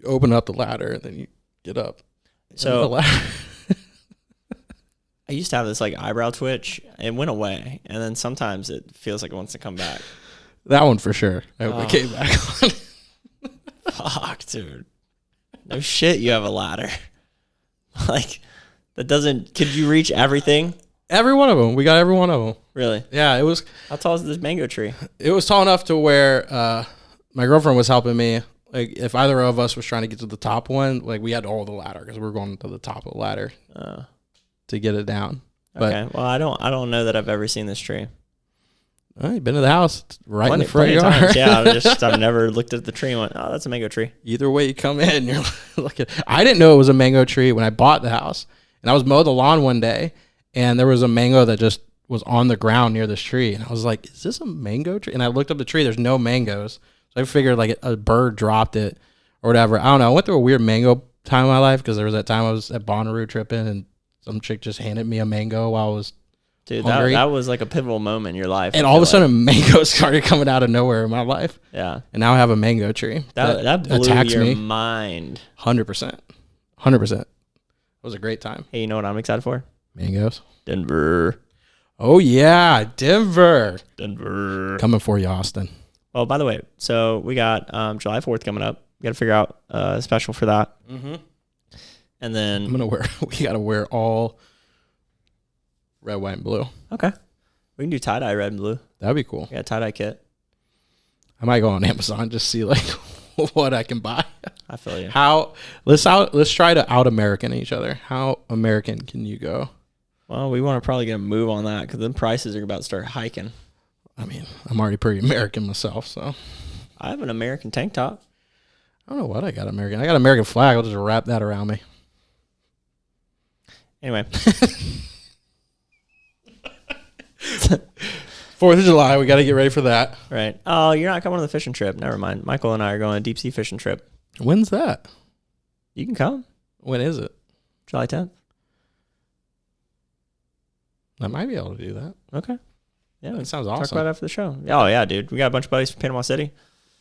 open up the ladder, and then you get up. So the ladder. I used to have this like eyebrow twitch. It went away, and then sometimes it feels like it wants to come back. That one for sure. I hope it came back on. Fuck, dude. No shit, you have a ladder. Like, that doesn't... Could you reach everything? Every one of them. We got every one of them. Really? Yeah, it was... How tall is this mango tree? It was tall enough to where my girlfriend was helping me. Like, if either of us was trying to get to the top one, like, we had to hold the ladder because we were going to the top of the ladder to get it down. Okay. Well, I don't know that I've ever seen this tree. Oh, you've been to the house, it's right in the front yard. Times, yeah, I've never looked at the tree and went, oh, that's a mango tree. Either way you come in, you're looking. I didn't know it was a mango tree when I bought the house. And I was mowing the lawn one day, and there was a mango that just was on the ground near this tree. And I was like, is this a mango tree? And I looked up the tree. There's no mangoes. So I figured like a bird dropped it or whatever. I don't know. I went through a weird mango time in my life because there was that time I was at Bonnaroo tripping, and some chick just handed me a mango while I was Dude, that was like a pivotal moment in your life. And all of a sudden, mangoes started coming out of nowhere in my life. Yeah. And now I have a mango tree. That blew attacks your me. mind. 100%. 100%. It was a great time. Hey, you know what I'm excited for? Mangoes. Denver. Oh, yeah. Denver. Denver. Coming for you, Austin. Well, by the way, so we got July 4th coming up. We got to figure out a special for that. Mm-hmm. And then... We got to wear all... red, white, and blue. Okay. We can do tie-dye red and blue. That'd be cool. Yeah, tie-dye kit. I might go on Amazon and just see like what I can buy. I feel you. Let's try to out-American each other. How American can you go? Well, we want to probably get a move on that because then prices are about to start hiking. I mean, I'm already pretty American myself, so. I have an American tank top. I don't know what I got American. I got an American flag. I'll just wrap that around me. Anyway. 4th of July, we got to get ready for that. Right. Oh, you're not coming on the fishing trip. Never mind. Michael and I are going on a deep sea fishing trip. When's that? You can come. When is it? July 10th. I might be able to do that. Okay. Yeah. That sounds awesome. Talk about it after the show. Oh, yeah, dude. We got a bunch of buddies from Panama City.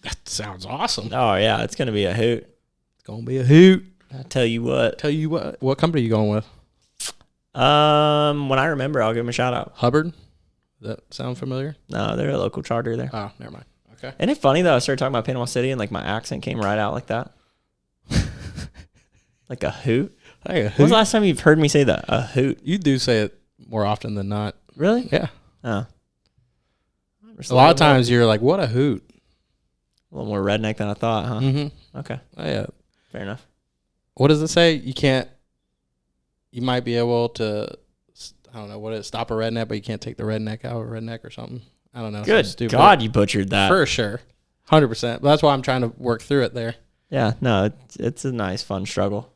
That sounds awesome. Oh, yeah. It's going to be a hoot. It's going to be a hoot. I tell you what. What company are you going with? When I remember, I'll give them a shout out. Hubbard? Does that sound familiar? No, they're a local charter there. Oh, never mind. Okay. Isn't it funny, though? I started talking about Panama City and, like, my accent came right out like that. Like a hoot. Hey, a hoot. When's the last time you've heard me say that? A hoot. You do say it more often than not. Really? Yeah. Oh. A lot of times you're like, what a hoot. A little more redneck than I thought, huh? Mm-hmm. Okay. Oh, yeah. Fair enough. What does it say? You might be able to, I don't know what it is, stop a redneck, but you can't take the redneck out of a redneck or something. I don't know. Good stupid. God, you butchered that. For sure. 100%. But that's why I'm trying to work through it there. Yeah, no, it's a nice, fun struggle.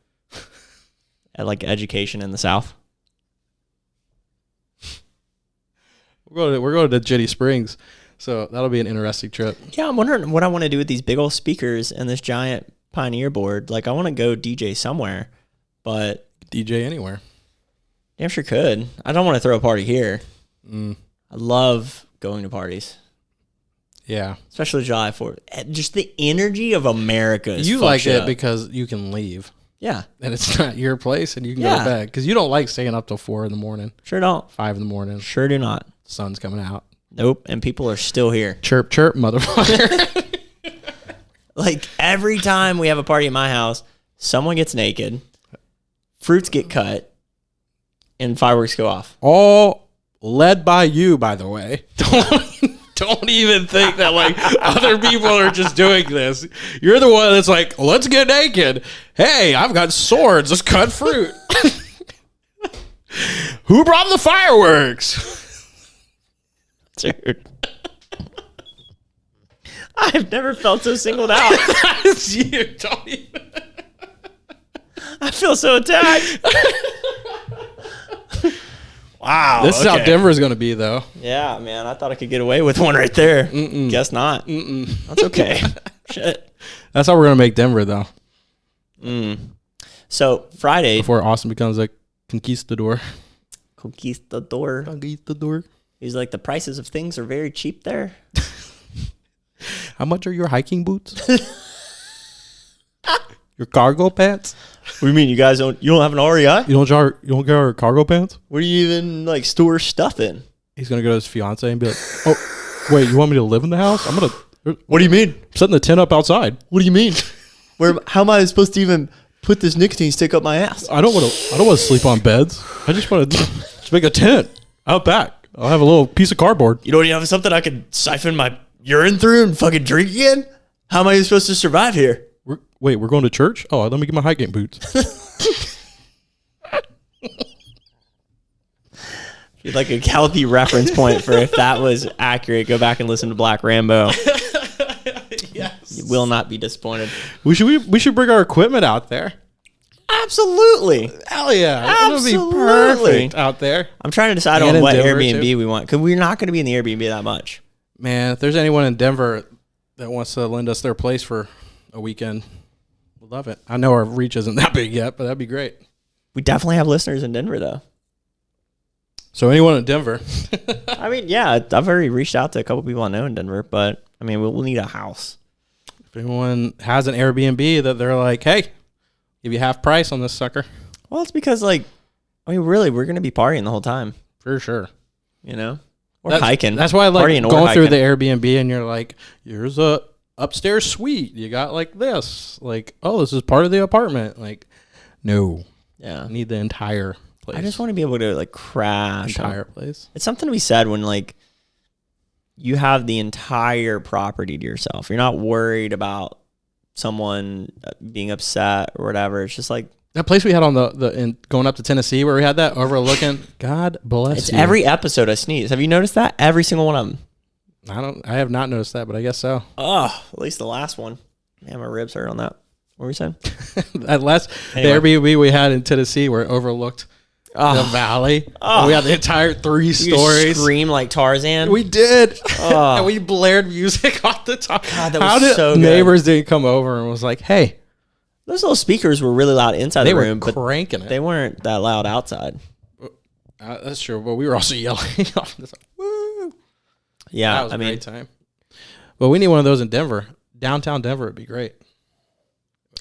At like education in the South. We're going to Ginny Springs, so that'll be an interesting trip. Yeah, I'm wondering what I want to do with these big old speakers and this giant Pioneer board. Like, I want to go DJ somewhere, but DJ anywhere. damn sure could. I don't want to throw a party here. I love going to parties. Yeah. Especially July 4th. Just the energy of America is You fucked like it up. because you can leave. Yeah. And it's not your place and you can go to bed. Because you don't like staying up till 4 in the morning, Sure don't. 5 in the morning. Sure do not. Sun's coming out. Nope. And people are still here. Chirp, chirp, motherfucker. Like, every time we have a party at my house, someone gets naked, fruits get cut, and fireworks go off. All led by you, by the way. Don't even think that like other people are just doing this. You're the one that's like, let's get naked. Hey, I've got swords. Let's cut fruit. Who brought the fireworks? Dude. I've never felt so singled out. It's you. Don't even. I feel so attacked. Wow. This is how Denver's going to be, though. Yeah, man. I thought I could get away with one right there. Guess not. That's okay. Shit. That's how we're going to make Denver, though. So, Friday. Before Austin becomes a conquistador. Conquistador. Conquistador. He's like, the prices of things are very cheap there. How much are your hiking boots? Your cargo pants? What do you mean? You don't have an REI? You don't get our cargo pants? Where do you even like store stuff in? He's gonna go to his fiance and be like, "Oh, wait, you want me to live in the house? I'm gonna. What do you mean? I'm setting the tent up outside. What do you mean? How am I supposed to even put this nicotine stick up my ass? I don't want to sleep on beds. I just want to just make a tent out back. I'll have a little piece of cardboard. You don't even have something I could siphon my urine through and fucking drink again? How am I supposed to survive here? We're going to church? Oh, let me get my hiking boots. You'd like a healthy reference point for if that was accurate. Go back and listen to Black Rambo. Yes. You will not be disappointed. We should bring our equipment out there. Absolutely. Hell yeah. Absolutely. It'll be perfect out there. I'm trying to decide And on in what Denver, Airbnb too. we want because we're not going to be in the Airbnb that much. Man, if there's anyone in Denver that wants to lend us their place for a weekend, we'd love it. I know our reach isn't that big yet, but that'd be great. We definitely have listeners in Denver, though. So anyone in Denver? I mean, yeah, I've already reached out to a couple people I know in Denver, but I mean, we'll need a house. If anyone has an Airbnb that they're like, hey, give you half price on this sucker. Well, it's because, like, I mean, really, we're going to be partying the whole time, For sure. you know? Or hiking. That's why I like Partying or going through hiking. the Airbnb and you're like, here's a upstairs suite. You got like this. Like, oh, this is part of the apartment. Like, no. Yeah. I need the entire place. I just want to be able to, like, crash. entire place. It's something to be said when, like, you have the entire property to yourself. You're not worried about someone being upset or whatever. It's just like, That place we had on in going up to Tennessee where we had that overlooking. God bless it's you. every episode I sneeze. Have you noticed that? Every single one of them. I have not noticed that, but I guess so. Oh, at least the last one. Man, my ribs hurt on that. What were you saying? That last Anyway. the Airbnb we had in Tennessee where it overlooked the valley. Oh. We had the entire 3 You stories. scream like Tarzan. We did. Oh. And we blared music off the top. God, that How was did so good. neighbors didn't come over and was like, hey, Those little speakers were really loud inside they the were room, but cranking it. they weren't that loud outside. That's true, but we were also yelling off the top. Woo! Yeah, That was I a mean, great time. But we need one of those in Denver. Downtown Denver would be great.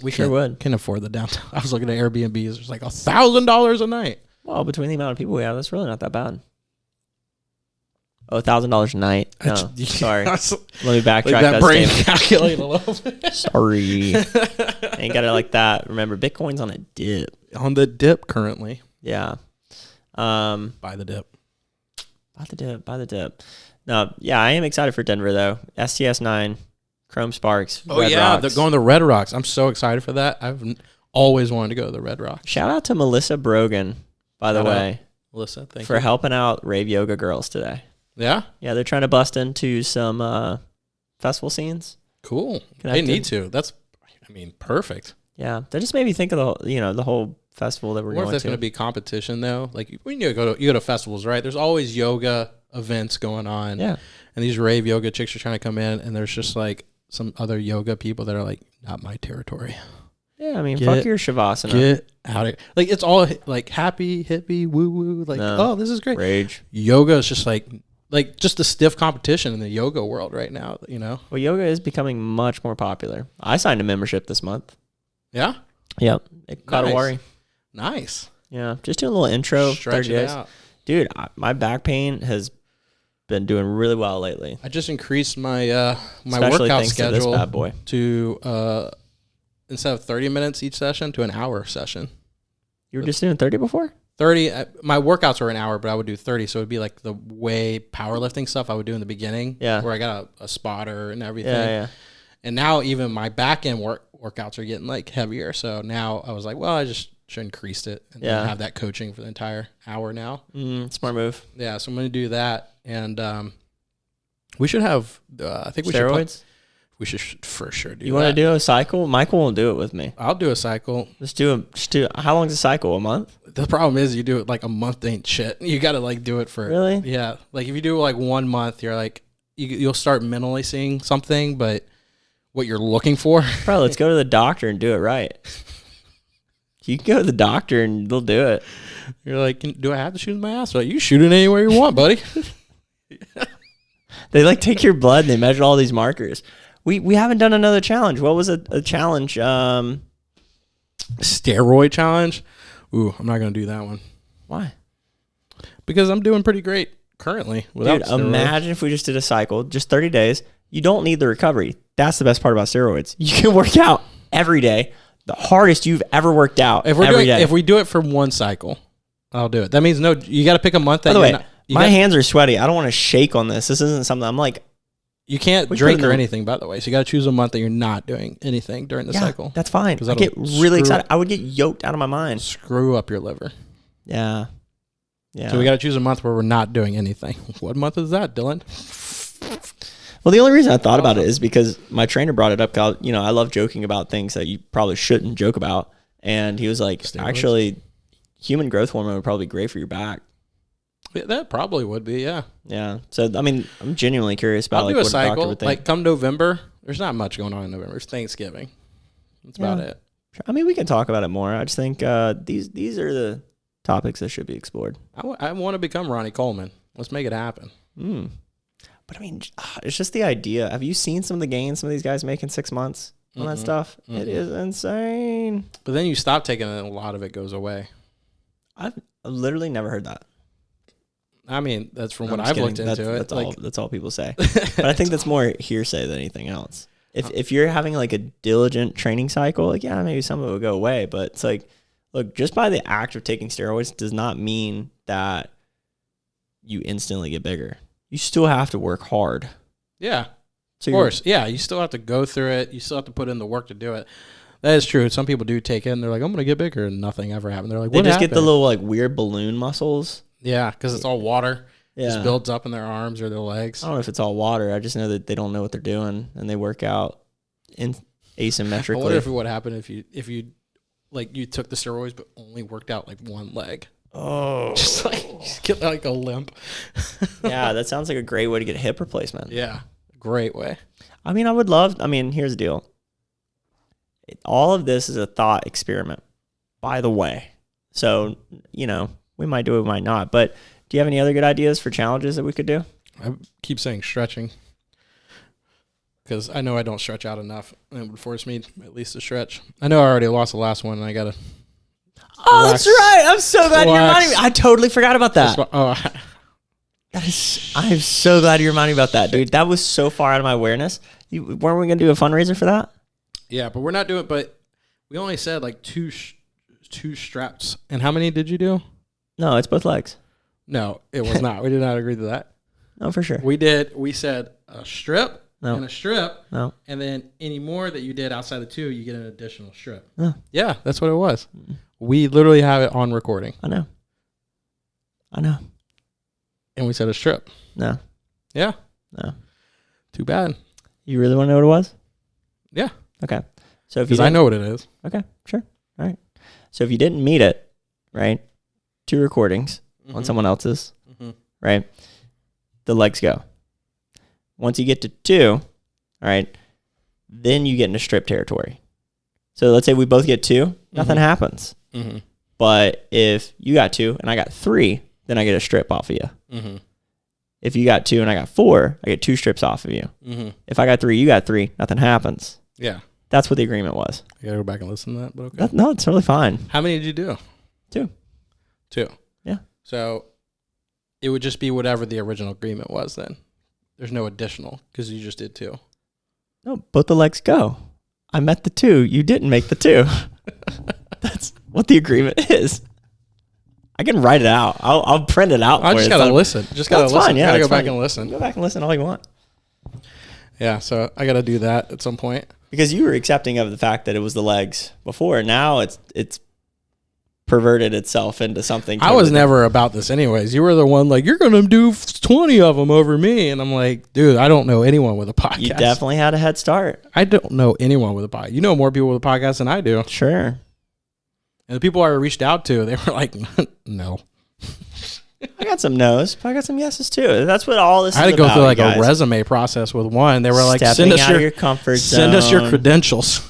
We Sure would. can afford the downtown. I was looking at Airbnbs. It's like $1,000 a night. well, between the amount of people we have, that's really not that bad. Oh, $1,000 a night. No, sorry. Let me backtrack Like that that brain statement. calculate a little bit. Sorry. Ain't got it like that. Remember, Bitcoin's on a dip. On the dip currently. Yeah. Buy the dip. By the dip. No, yeah, I am excited for Denver though. STS9, Chrome Sparks. Oh Red yeah, Rocks. they're going to Red Rocks. I'm so excited for that. Always wanted to go to the Red Rocks. Shout out to Melissa Brogan, by the Shout out. way, Melissa, thank for you. helping out Rave Yoga girls today. Yeah, Yeah, they're trying to bust into some festival scenes. cool. Connected. They need to. That's, I mean, perfect. Yeah, that just made me think of the whole festival that we're I wonder if going there's to. going to be competition though. Like when you go to festivals, right? There's always yoga events going on. Yeah. And these rave yoga chicks are trying to come in, and there's just like some other yoga people that are like, not my territory. Yeah, I mean, Get- fuck your Shavasana. Get out of here. Like it's all like happy, hippie, woo woo. Like, No. oh, this is great. Rage. Yoga is just like just a stiff competition in the yoga world right now, you know? Well, yoga is becoming much more popular. I signed a membership this month. Yeah? Yep. Katawari. Nice. Yeah, just doing a little intro. Stretch 30 it days. out. Dude, my back pain has been doing really well lately. I just increased my my Especially workout thanks to this schedule bad boy. to instead of 30 minutes each session to an hour session. You were just doing 30 before? 30 my workouts were an hour, but I would do 30, so it'd be like the way powerlifting stuff I would do in the beginning. Yeah. Where I got a spotter and everything. Yeah. And now even my back end workouts are getting like heavier. So now I was like, well, I just should increase it and then have that coaching for the entire hour now. Smart move. Yeah, so I'm going to do that. And we should have, I think we Steroids? we should for sure do You want to that. do a cycle? Michael won't do it with me. I'll do a cycle. Just do how long's a cycle? A month? The problem is you do it like a month ain't shit. You got to like do it for. Really? Yeah. Like if you do like 1 month, you're like, you'll start mentally seeing something, but what you're looking for. Bro, let's go to the doctor and do it right. You can go to the doctor and they'll do it. You're like, do I have to shoot in my ass? Like, you shoot it anywhere you want, buddy. They like take your blood and they measure all these markers. We haven't done another challenge. What was a challenge? Steroid challenge. Ooh, I'm not going to do that one Why? because I'm doing pretty great currently without Dude, steroids. imagine if we just did a cycle, just 30 days. You don't need the recovery. That's the best part about steroids. You can work out every day, the hardest you've ever worked out If every day. if we do it for one cycle, I'll do it. That means you got to pick a month that By the way, my hands. hands are sweaty. I don't want to shake on this. This isn't something I'm like, You can't We drink put in or the- anything, by the way. So you got to choose a month that you're not doing anything during the yeah, cycle. that's fine. 'Cause I that'll get really screw- excited. I would get yoked out of my mind. Screw up your liver. Yeah. Yeah. So we got to choose a month where we're not doing anything. What month is that, Dylan? Well, the only reason I thought about it is because my trainer brought it up. 'Cause, I love joking about things that you probably shouldn't joke about. And he was like, Steroids? actually, human growth hormone would probably be great for your back. Yeah, that probably would be, yeah. Yeah. So, I mean, I'm genuinely curious about I'll like do a what the doctor cycle. would think. Like come November, there's not much going on in November. It's Thanksgiving. That's about Yeah. it. I mean, we can talk about it more. I just think these are the topics that should be explored. I want to become Ronnie Coleman. Let's make it happen. But I mean, it's just the idea. Have you seen some of the gains some of these guys make in 6 months on that stuff? It is insane. But then you stop taking it and a lot of it goes away. I've literally never heard that. I mean, that's from No, what I'm I've just looked kidding. into That's it. that's all people say. But I think that's more hearsay than anything else. If you're having like a diligent training cycle, like yeah, maybe some of it will go away. But it's like, look, just by the act of taking steroids does not mean that you instantly get bigger. You still have to work hard. Yeah, So of course. Yeah, you still have to go through it. You still have to put in the work to do it. That is true. Some people do take it and they're like, I'm going to get bigger, and nothing ever happened. They're like, They what just happened? get the little like weird balloon muscles. Yeah, because it's all water. It Yeah. just builds up in their arms or their legs. I don't know if it's all water. I just know that they don't know what they're doing and they work out in asymmetrically. I wonder if it would happen if you like you took the steroids but only worked out like one leg. oh, Just like just get like a limp. yeah, that sounds like a great way to get hip replacement. Yeah, great way. I mean, here's the deal. All of this is a thought experiment, by the way. So, we might do it, we might not. But do you have any other good ideas for challenges that we could do? I keep saying stretching because I know I don't stretch out enough, and it would force me at least to stretch. I know I already lost the last one, and I gotta. Oh, Relax. that's right. I'm so glad you Relax. reminded me. I totally forgot about that. Oh, I'm so glad you reminded me about that, dude. That was so far out of my awareness. Weren't we going to do a fundraiser for that? yeah, but we're not doing. But we only said like two straps. And how many did you do? No, it's both legs. No, it was not. We did not agree to that. No, for sure. We said a strip and a strip. No. And then any more that you did outside the 2, you get an additional strip. No. Yeah, that's what it was. We literally have it on recording. I know. And we said a strip. No. Yeah. No. Too bad. You really want to know what it was? Yeah. Okay. So if you Because I know what it is. Okay, sure. All right. So if you didn't meet it, right? 2 recordings on someone else's, right? The legs go. Once you get to 2, all right, then you get into strip territory. So let's say we both get 2, nothing happens. But if you got 2 and I got 3, then I get a strip off of you. If you got 2 and I got 4, I get 2 strips off of you. If I got 3, you got 3, nothing happens. Yeah. That's what the agreement was. I gotta go back and listen to that, but okay. No, it's totally fine. How many did you do? 2. Yeah. So it would just be whatever the original agreement was then. There's no additional because you just did 2. No, both the legs go. I met the 2. You didn't make the 2. That's what the agreement is. I can write it out. I'll print it out. I just gotta listen. Just gotta listen. Fine. Yeah, gotta go fine. back and listen. Go back and listen all you want. Yeah, so I gotta do that at some point. Because you were accepting of the fact that it was the legs before. Now it's perverted itself into something. I was never about this anyways. You were the one like, you're going to do 20 of them over me. And I'm like, dude, I don't know anyone with a podcast. You definitely had a head start. I don't know anyone with a podcast. You know more people with a podcast than I do. Sure. And the people I reached out to, they were like, no. I got some no's, but I got some yeses too. That's what all this is I had to about, go through like guys. a resume process with one. They were like, Stepping out of your comfort zone. send us your credentials.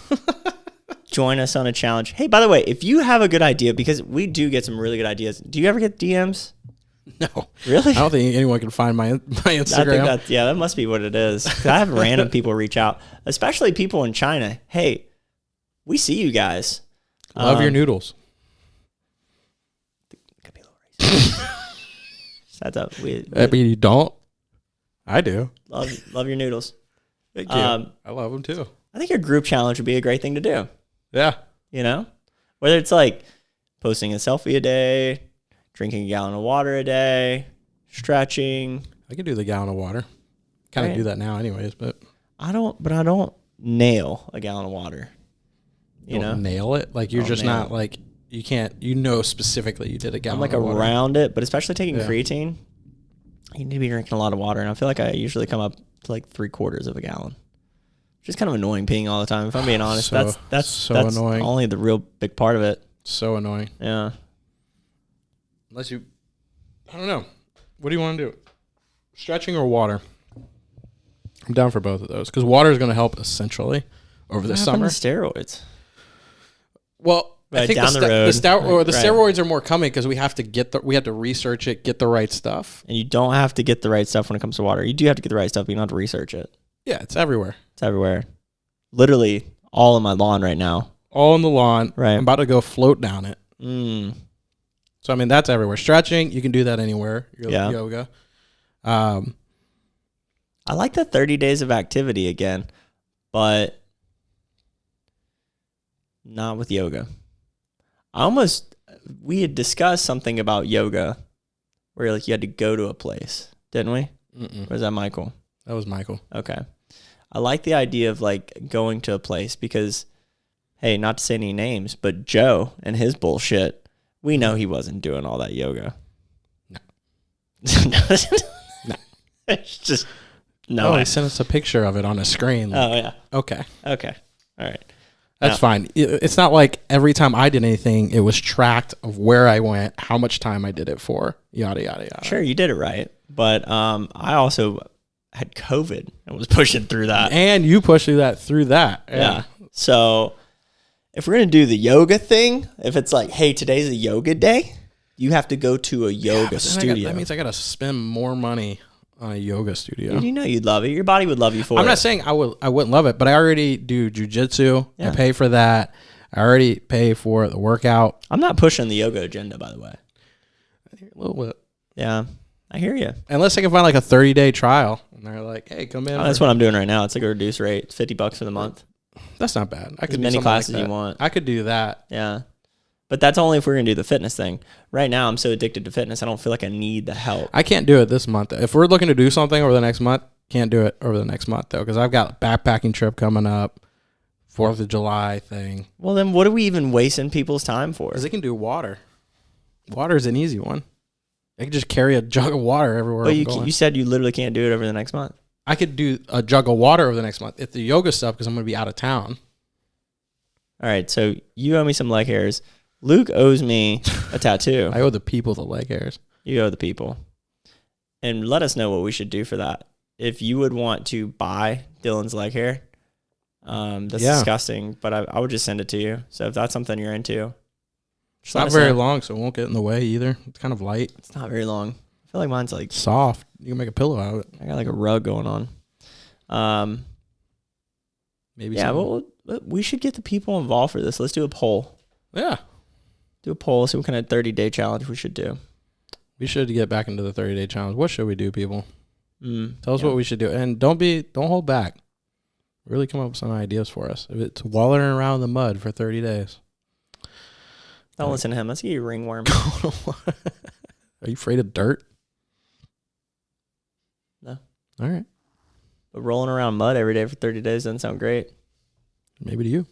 Join us on a challenge. Hey, by the way, if you have a good idea, because we do get some really good ideas. Do you ever get DMs? No. Really? I don't think anyone can find my Instagram. I think that must be what it is. 'Cause I have random people reach out, especially people in China. Hey, we see you guys. Love your noodles. Could be a little racist. That's up. I mean, you don't? I do. Love your noodles. Thank you. I love them too. I think a group challenge would be a great thing to do. Yeah. You know, whether it's like posting a selfie a day, drinking a gallon of water a day, stretching. I can do the gallon of water. Kind of do that now anyways, but I don't nail a gallon of water. You know, nail it. Like you're just not like, you can't, specifically you did a gallon I'm like of water. around it, but especially taking creatine, you need to be drinking a lot of water. And I feel like I usually come up to like 3/4 of a gallon. Just kind of annoying peeing all the time. If I'm being honest, that's so that's annoying. only the real big part of it. So annoying. Yeah. Unless you, I don't know. What do you want to do? Stretching or water? I'm down for both of those because water is going to help essentially over the summer. Steroids. Well, I think down the road, the steroids are more coming because we have to research it, get the right stuff. And you don't have to get the right stuff when it comes to water. You do have to get the right stuff, but you don't have to research it. Yeah, it's everywhere. It's everywhere. Literally all on my lawn right now. All on the lawn. Right. I'm about to go float down it. Mm. So, I mean, that's everywhere. Stretching, you can do that anywhere. Yeah. Yoga. I like the 30 days of activity again, but not with yoga. We had discussed something about yoga where like you had to go to a place, didn't we? Mm-mm. Or was that Michael? That was Michael. Okay. I like the idea of like going to a place because, hey, not to say any names, but Joe and his bullshit, we know he wasn't doing all that yoga. No. No. It's just, no. Oh, he sent us a picture of it on a screen. Oh, yeah. Okay. All right. That's fine. It's not like every time I did anything, it was tracked of where I went, how much time I did it for, yada, yada, yada. Sure, you did it right. But I also had COVID and was pushing through that. And you pushed through that. Yeah. So if we're going to do the yoga thing, if it's like, hey, today's a yoga day, you have to go to a yoga studio. That means I got to spend more money on a yoga studio. You know you'd love it. Your body would love you for it. I'm not saying I wouldn't love it, but I already do jujitsu. Yeah. I pay for that. I already pay for the workout. I'm not pushing the yoga agenda, by the way. A little bit. Yeah, I hear you. Unless I can find like a 30-day trial. And they're like, hey, come in. That's what I'm doing right now. It's like a reduced rate. It's $50 for the month. That's not bad. I could do many something classes like that. you want. I could do that. Yeah. But that's only if we're going to do the fitness thing. Right now, I'm so addicted to fitness, I don't feel like I need the help. I can't do it this month. If we're looking to do something over the next month, can't do it over the next month, though, because I've got a backpacking trip coming up, 4th of July thing. Well, then what are we even wasting people's time for? Because they can do water. Water is an easy one. I can just carry a jug of water everywhere But I'm going. you said you literally can't do it over the next month. I could do a jug of water over the next month. If the yoga stuff, because I'm going to be out of town. All right, so you owe me some leg hairs. Luke owes me a tattoo. I owe the people the leg hairs. You owe the people. And let us know what we should do for that. If you would want to buy Dylan's leg hair, that's disgusting, but I would just send it to you. So if that's something you're into. It's not very long, so it won't get in the way either. It's kind of light. It's not very long. I feel like mine's like soft. You can make a pillow out of it. I got like a rug going on. Maybe. Yeah, well, we should get the people involved for this. Let's do a poll. Yeah. Do a poll. See what kind of 30-day challenge we should do. We should get back into the 30-day challenge. What should we do, people? Tell us what we should do. And don't hold back. Really come up with some ideas for us. If it's wallowing around in the mud for 30 days. Don't listen to him. Let's get you a ringworm. Are you afraid of dirt? No. All right. But rolling around mud every day for 30 days doesn't sound great. Maybe to you.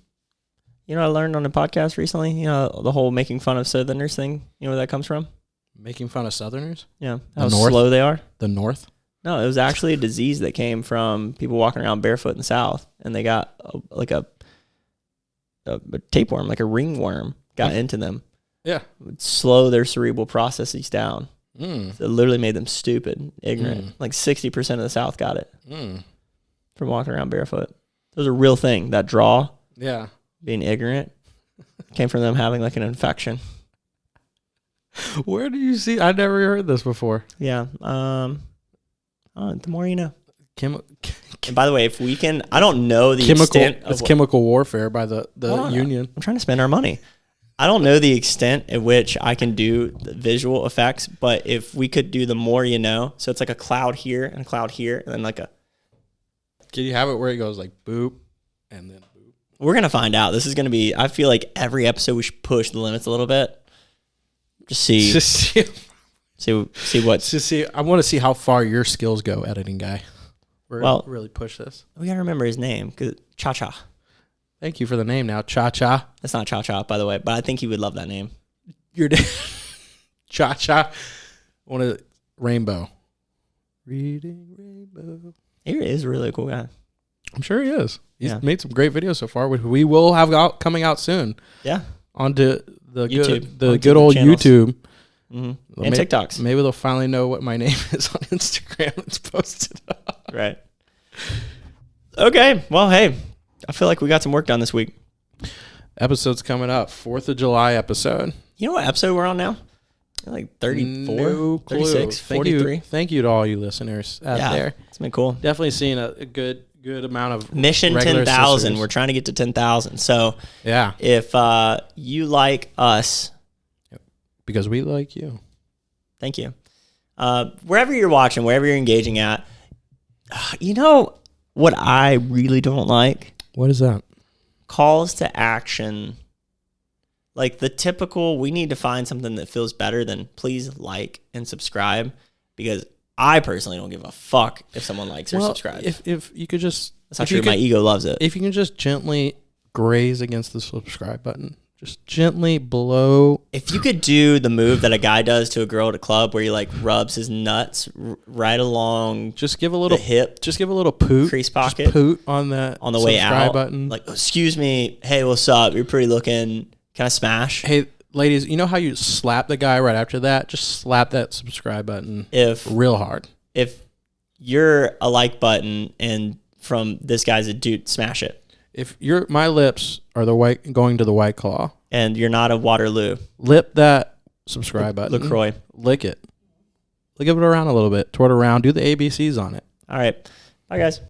You know what I learned on a podcast recently? You know, the whole making fun of Southerners thing. You know where that comes from? Making fun of Southerners? Yeah. How slow they are? The North? No, it was actually a disease that came from people walking around barefoot in the South. And they got a tapeworm, like a ringworm, got into them. Yeah. It would slow their cerebral processes down. So it literally made them stupid, ignorant. Like 60% of the South got it from walking around barefoot. It was a real thing. That draw, being ignorant, came from them having like an infection. Where do you see? I never heard this before. Yeah. The more you know. And by the way, if we can, I don't know the extent of chemical warfare by the Union. I'm trying to spend our money. I don't know the extent at which I can do the visual effects, but if we could do the more you know, so it's like a cloud here and a cloud here, and then like a. Can you have it where it goes like boop and then boop? We're gonna find out. This is gonna be. I feel like every episode we should push the limits a little bit. Just see what. I want to see how far your skills go, editing guy. We're gonna really push this. We gotta remember his name, cause Cha-Cha. Thank you for the name now, Cha-Cha. That's not Cha-Cha, by the way, but I think he would love that name. Your name, Cha-Cha. I want a rainbow. Reading Rainbow. He is a really cool guy. I'm sure he is. He's made some great videos so far, which we will have coming out soon. Yeah. Onto the YouTube. good old channels. YouTube. Mm-hmm. And TikToks. Maybe they'll finally know what my name is on Instagram. It's posted up. Right. Okay. Well, hey. I feel like we got some work done this week. Episode's coming up. 4th of July episode. You know what episode we're on now? Like 34, no 36, 43. Thank you to all you listeners out there. It's been cool. Definitely seeing a good amount of Mission 10,000. We're trying to get to 10,000. So yeah, if you like us. Because we like you. Thank you. Wherever you're watching, wherever you're engaging at, you know what I really don't like? What is that? Calls to action. Like the typical, we need to find something that feels better than please like and subscribe, because I personally don't give a fuck if someone likes or subscribes. If you could just... That's not true. My ego loves it. If you can just gently graze against the subscribe button. Just gently blow. If you could do the move that a guy does to a girl at a club where he like rubs his nuts right along just give a little hip. Just give a little poot. Crease pocket. Just poot on that on the way out button. Like, excuse me. Hey, what's up? You're pretty looking. Can I smash? Hey, ladies, you know how you slap the guy right after that? Just slap that subscribe button real hard. If you're a like button and from this guy's a dude, smash it. If my lips are going to the White Claw, and you're not a Waterloo, lip that subscribe button. LaCroix, lick it. Give it around a little bit, twirl it around, do the ABCs on it. All right, bye guys.